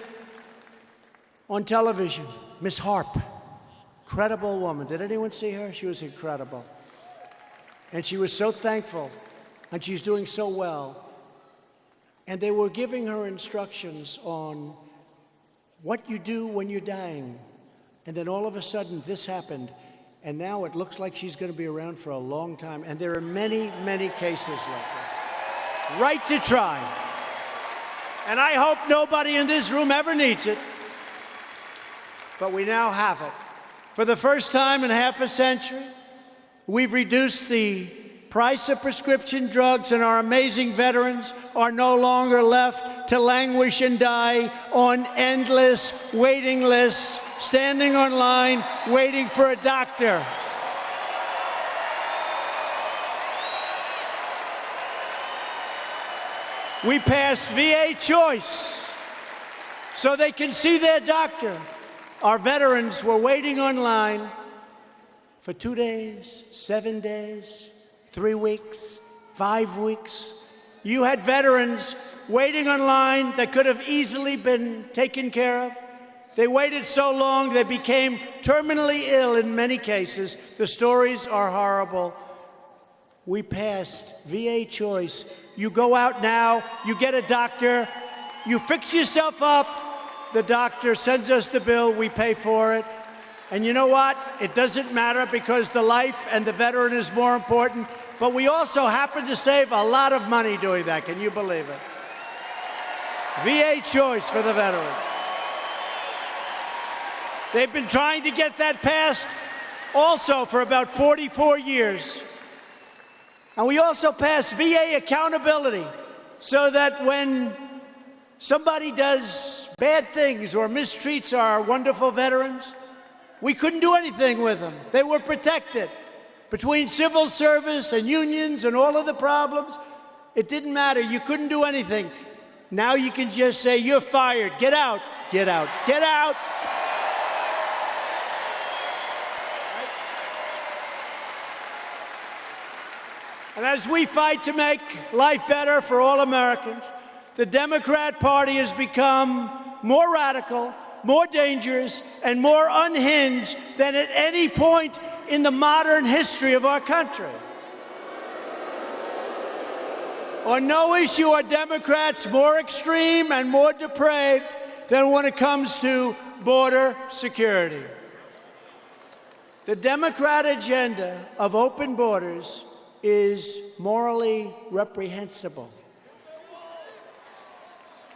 on television, Miss Harp. Incredible woman. Did anyone see her? She was incredible. And she was so thankful, and she's doing so well. And they were giving her instructions on what you do when you're dying. And then all of a sudden, this happened. And now it looks like she's going to be around for a long time. And there are many, many cases like that. Right to Try. And I hope nobody in this room ever needs it. But we now have it. For the first time in half a century, we've reduced the price of prescription drugs, and our amazing veterans are no longer left to languish and die on endless waiting lists, standing online, waiting for a doctor. We passed VA Choice so they can see their doctor. Our veterans were waiting online for 2 days, 7 days, 3 weeks, 5 weeks. You had veterans waiting online that could have easily been taken care of. They waited so long they became terminally ill in many cases. The stories are horrible. We passed VA Choice. You go out now, you get a doctor, you fix yourself up, the doctor sends us the bill, we pay for it. And you know what? It doesn't matter because the life and the veteran is more important. But we also happen to save a lot of money doing that. Can you believe it? VA Choice for the veteran. They've been trying to get that passed also for about 44 years. And we also passed VA accountability so that when somebody does bad things or mistreats our wonderful veterans, we couldn't do anything with them. They were protected. Between civil service and unions and all of the problems, it didn't matter. You couldn't do anything. Now you can just say, you're fired. Get out. Get out. Get out. And as we fight to make life better for all Americans, the Democrat Party has become more radical, more dangerous, and more unhinged than at any point in the modern history of our country. On no issue are Democrats more extreme and more depraved than when it comes to border security. The Democrat agenda of open borders is morally reprehensible.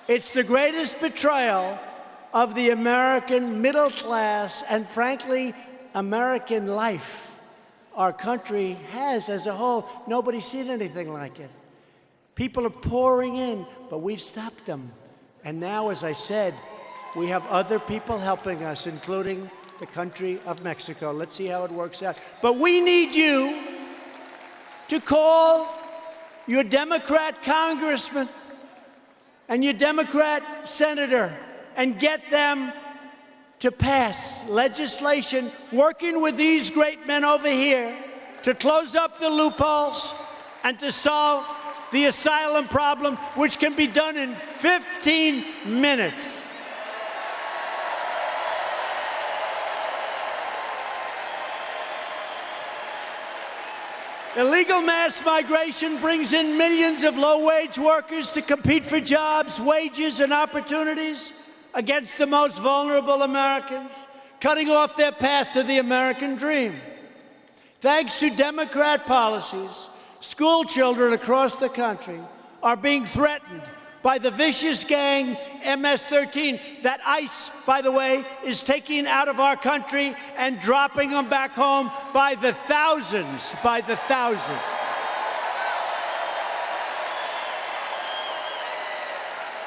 It's the greatest betrayal of the American middle class and, frankly, American life our country has as a whole. Nobody's seen anything like it. People are pouring in, but we've stopped them. And now, as I said, we have other people helping us, including the country of Mexico. Let's see how it works out. But we need you to call your Democrat congressman and your Democrat senator and get them to pass legislation working with these great men over here to close up the loopholes and to solve the asylum problem, which can be done in 15 minutes. Illegal mass migration brings in millions of low-wage workers to compete for jobs, wages, and opportunities against the most vulnerable Americans, cutting off their path to the American dream. Thanks to Democrat policies, school children across the country are being threatened by the vicious gang MS-13 that ICE, by the way, is taking out of our country and dropping them back home by the thousands,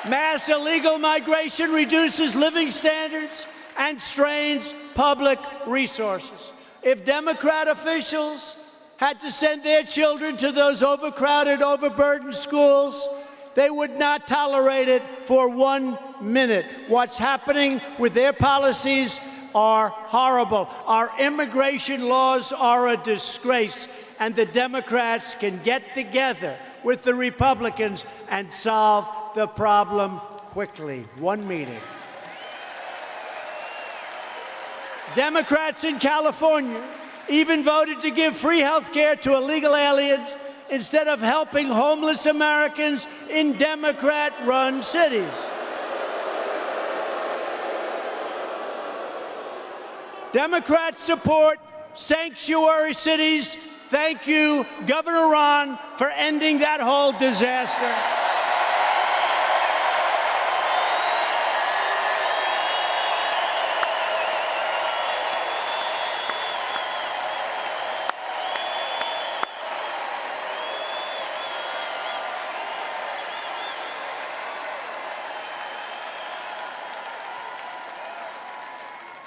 Mass illegal migration reduces living standards and strains public resources. If Democrat officials had to send their children to those overcrowded, overburdened schools, they would not tolerate it for 1 minute. What's happening with their policies are horrible. Our immigration laws are a disgrace, and the Democrats can get together with the Republicans and solve the problem quickly. One meeting. Democrats in California even voted to give free health care to illegal aliens instead of helping homeless Americans in Democrat-run cities. Democrats support sanctuary cities. Thank you, Governor Ron, for ending that whole disaster.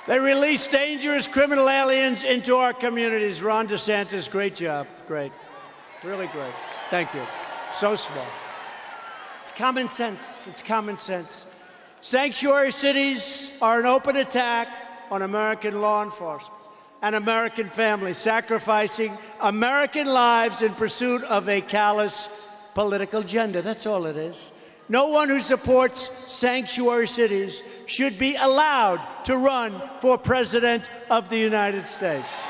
They release dangerous criminal aliens into our communities. Ron DeSantis, great job. Great. Really great. Thank you. So small. It's common sense. It's common sense. Sanctuary cities are an open attack on American law enforcement and American families, sacrificing American lives in pursuit of a callous political agenda. That's all it is. No one who supports sanctuary cities should be allowed to run for President of the United States.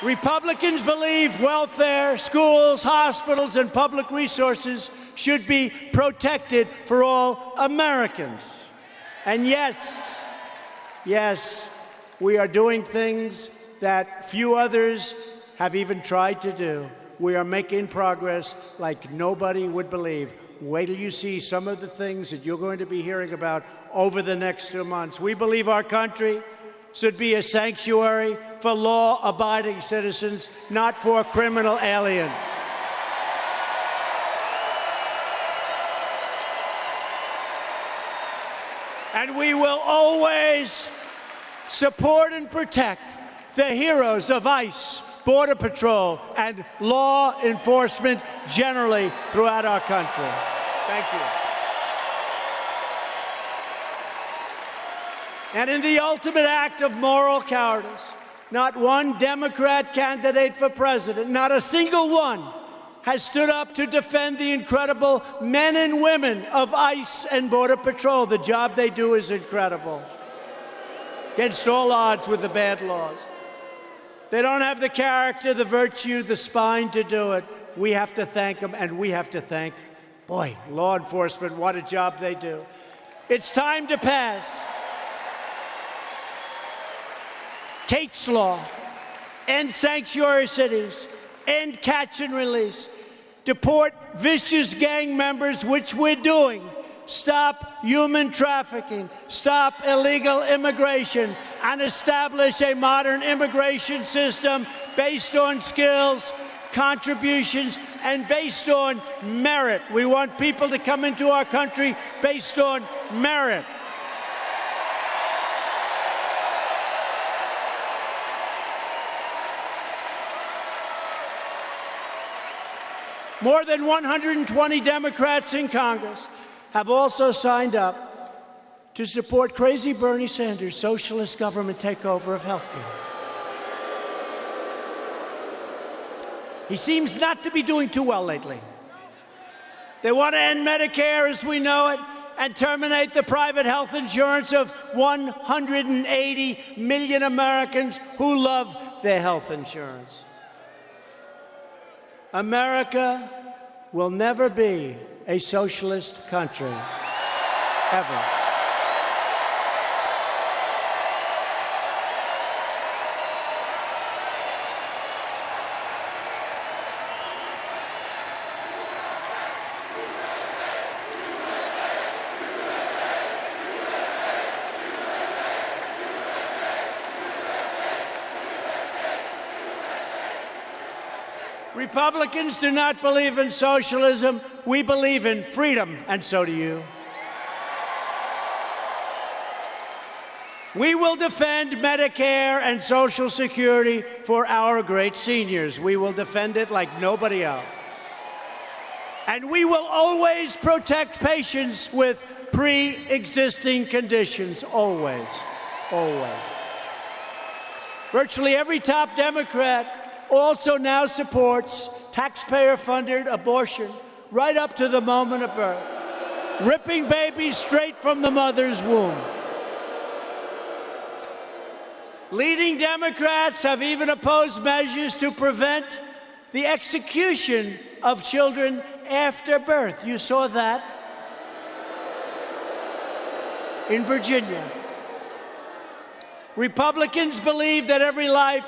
Republicans believe welfare, schools, hospitals, and public resources should be protected for all Americans. And yes, we are doing things that few others have even tried to do. We are making progress like nobody would believe. Wait till you see some of the things that you're going to be hearing about over the next 2 months. We believe our country should be a sanctuary for law-abiding citizens, not for criminal aliens. And we will always support and protect the heroes of ICE, Border Patrol, and law enforcement generally throughout our country. Thank you. And in the ultimate act of moral cowardice, not one Democrat candidate for president, not a single one, has stood up to defend the incredible men and women of ICE and Border Patrol. The job they do is incredible, against all odds with the bad laws. They don't have the character, the virtue, the spine to do it. We have to thank them, and we have to thank, law enforcement. What a job they do. It's time to pass Kate's Law, end sanctuary cities, end catch and release, deport vicious gang members, which we're doing, stop human trafficking, stop illegal immigration, and establish a modern immigration system based on skills, contributions, and based on merit. We want people to come into our country based on merit. More than 120 Democrats in Congress have also signed up to support crazy Bernie Sanders' socialist government takeover of healthcare. He seems not to be doing too well lately. They want to end Medicare as we know it. and terminate the private health insurance of 180 million Americans who love their health insurance. America will never be a socialist country, ever. Republicans do not believe in socialism. We believe in freedom, and so do you. We will defend Medicare and Social Security for our great seniors. We will defend it like nobody else. And we will always protect patients with pre-existing conditions, always, always. Virtually every top Democrat also now supports taxpayer-funded abortion right up to the moment of birth, ripping babies straight from the mother's womb. Leading Democrats have even opposed measures to prevent the execution of children after birth. You saw that in Virginia. Republicans believe that every life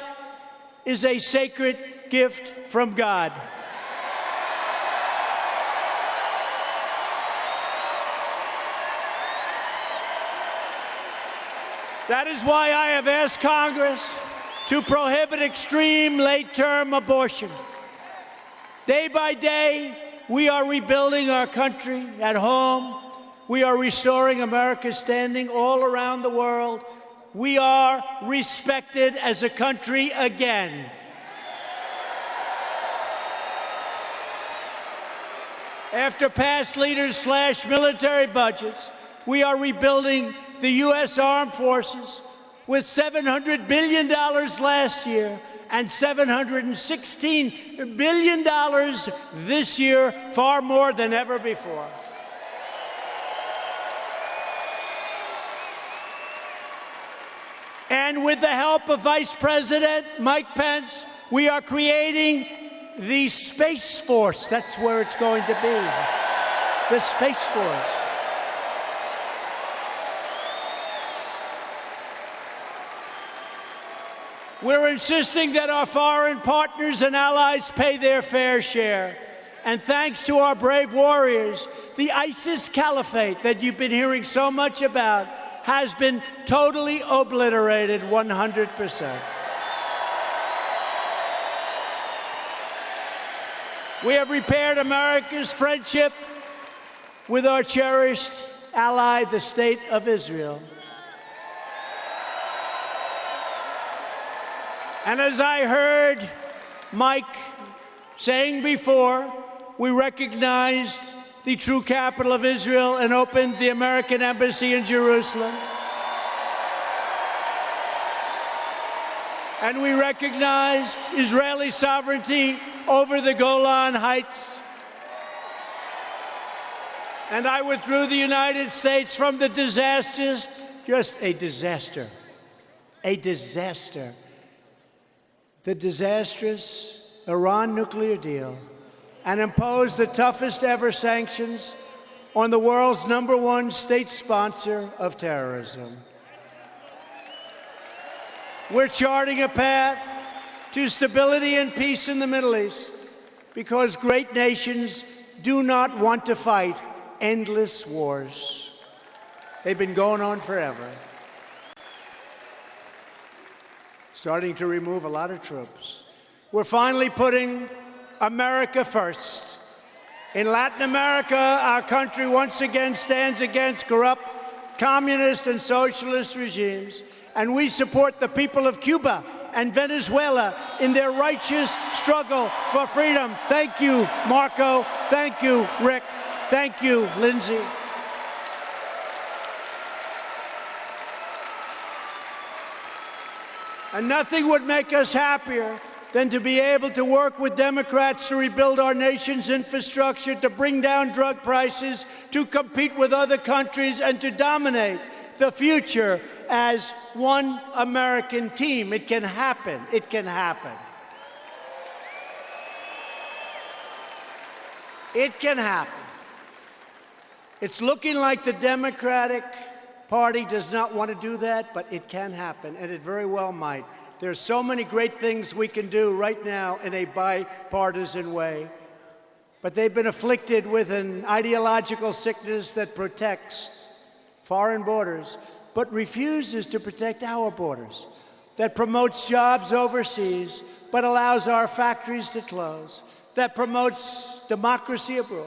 is a sacred gift from God. That is why I have asked Congress to prohibit extreme late-term abortion. Day by day, we are rebuilding our country at home. We are restoring America's standing all around the world. We are respected as a country again. After past leaders slashed military budgets, we are rebuilding the U.S. Armed Forces with $700 billion last year and $716 billion this year, far more than ever before. And with the help of Vice President Mike Pence, we are creating the Space Force. That's where it's going to be, the Space Force. We're insisting that our foreign partners and allies pay their fair share. And thanks to our brave warriors, the ISIS caliphate that you've been hearing so much about has been totally obliterated 100%. We have repaired America's friendship with our cherished ally, the State of Israel. And as I heard Mike saying before, we recognized the true capital of Israel and opened the American embassy in Jerusalem. And we recognized Israeli sovereignty over the Golan Heights. And I withdrew the United States from the disasters, just a disaster, the disastrous Iran nuclear deal, and imposed the toughest ever sanctions on the world's #1 state sponsor of terrorism. We're charting a path to stability and peace in the Middle East because great nations do not want to fight endless wars. They've been going on forever. Starting to remove a lot of troops. We're finally putting America first. In Latin America, our country once again stands against corrupt communist and socialist regimes, and we support the people of Cuba and Venezuela in their righteous struggle for freedom. Thank you, Marco. Thank you, Rick. Thank you, Lindsay. And nothing would make us happier than to be able to work with Democrats to rebuild our nation's infrastructure, to bring down drug prices, to compete with other countries, and to dominate the future as one American team. It can happen. It can happen. It can happen. It's looking like the Democratic Party does not want to do that, but it can happen, and it very well might. There's so many great things we can do right now in a bipartisan way, but they've been afflicted with an ideological sickness that protects foreign borders, but refuses to protect our borders, that promotes jobs overseas, but allows our factories to close, that promotes democracy abroad,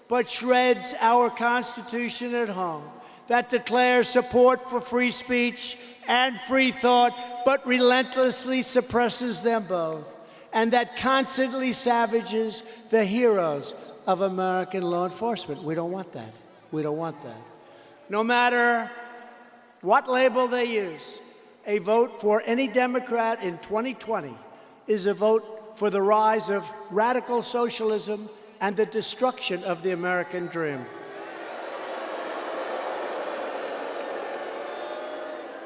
but shreds our Constitution at home, that declares support for free speech and free thought, but relentlessly suppresses them both, and that constantly savages the heroes of American law enforcement. We don't want that. We don't want that. No matter what label they use, a vote for any Democrat in 2020 is a vote for the rise of radical socialism and the destruction of the American dream.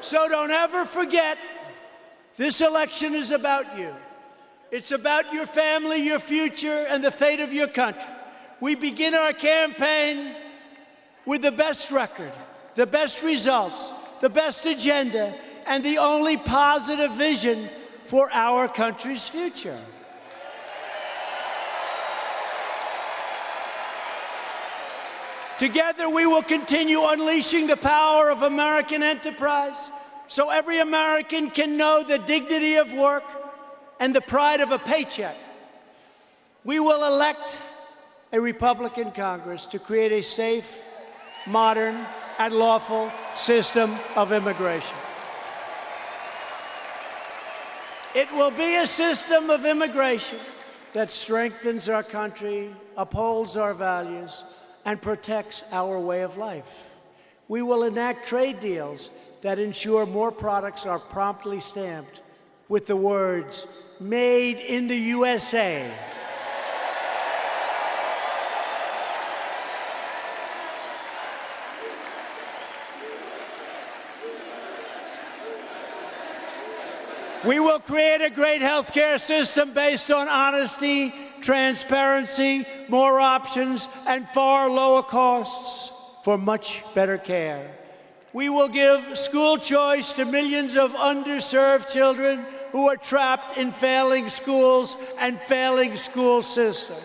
So don't ever forget, this election is about you. It's about your family, your future, and the fate of your country. We begin our campaign with the best record, the best results, the best agenda, and the only positive vision for our country's future. Together, we will continue unleashing the power of American enterprise so every American can know the dignity of work and the pride of a paycheck. We will elect a Republican Congress to create a safe, modern, and lawful system of immigration. It will be a system of immigration that strengthens our country, upholds our values, and protects our way of life. We will enact trade deals that ensure more products are promptly stamped with the words, "Made in the USA." We will create a great healthcare system based on honesty, transparency, more options, and far lower costs for much better care. We will give school choice to millions of underserved children who are trapped in failing schools and failing school systems.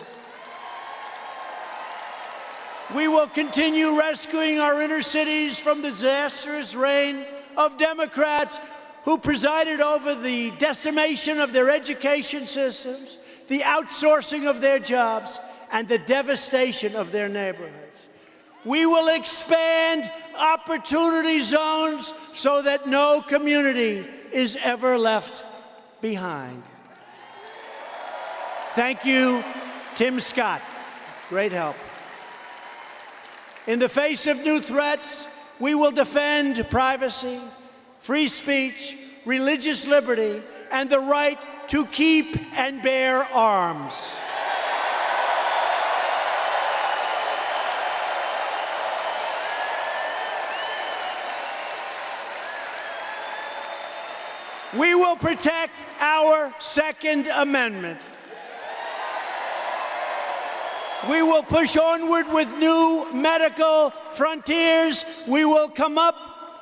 We will continue rescuing our inner cities from the disastrous reign of Democrats who presided over the decimation of their education systems, the outsourcing of their jobs, and the devastation of their neighborhoods. We will expand opportunity zones so that no community is ever left behind. Thank you, Tim Scott. Great help. In the face of new threats, we will defend privacy, free speech, religious liberty, and the right to keep and bear arms. We will protect our Second Amendment. We will push onward with new medical frontiers. We will come up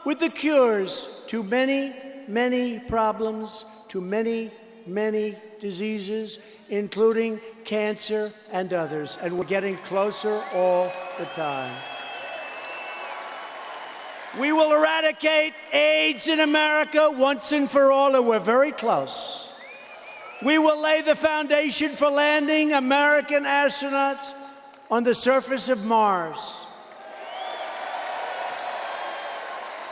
with the cures to many, many problems, to many, many diseases, including cancer and others. And we're getting closer all the time. We will eradicate AIDS in America once and for all, and we're very close. We will lay the foundation for landing American astronauts on the surface of Mars.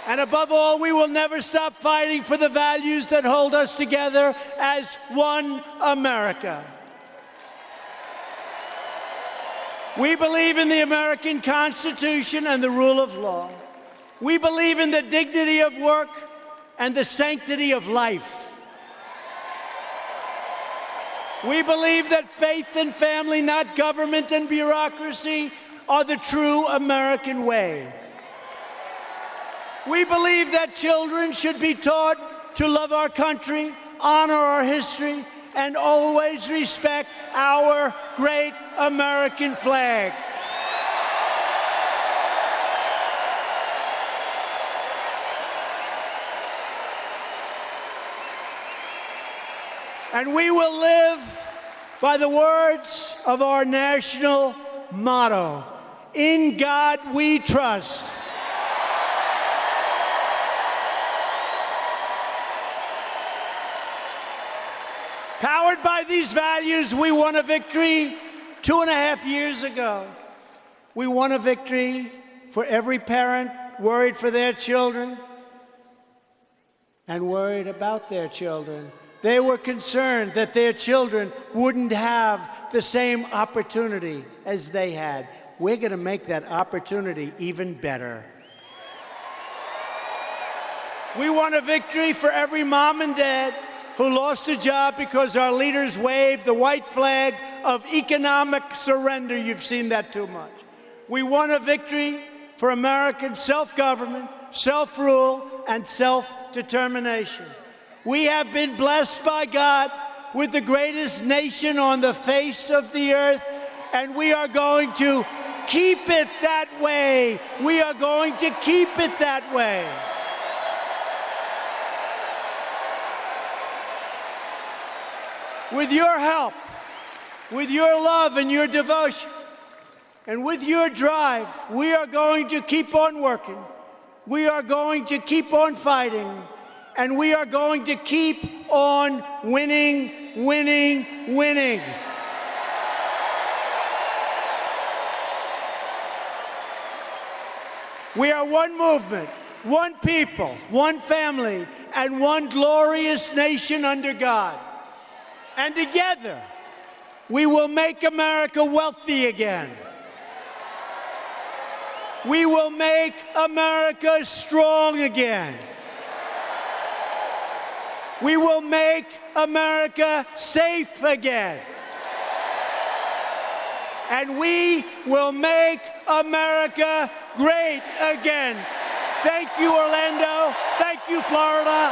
And above all, we will never stop fighting for the values that hold us together as one America. We believe in the American Constitution and the rule of law. We believe in the dignity of work and the sanctity of life. We believe that faith and family, not government and bureaucracy, are the true American way. We believe that children should be taught to love our country, honor our history, and always respect our great American flag. And we will live by the words of our national motto, "In God we trust." Powered by these values, we won a victory 2.5 years ago. We won a victory for every parent worried for their children and worried about their children. They were concerned that their children wouldn't have the same opportunity as they had. We're going to make that opportunity even better. We won a victory for every mom and dad who lost a job because our leaders waved the white flag of economic surrender. You've seen that too much. We won a victory for American self-government, self-rule, and self-determination. We have been blessed by God with the greatest nation on the face of the earth, and we are going to keep it that way. We are going to keep it that way. With your help, with your love and your devotion, and with your drive, we are going to keep on working. We are going to keep on fighting. And we are going to keep on winning, winning, winning. We are one movement, one people, one family, and one glorious nation under God. And together, we will make America wealthy again. We will make America strong again. We will make America safe again. And we will make America great again. Thank you, Orlando. Thank you, Florida.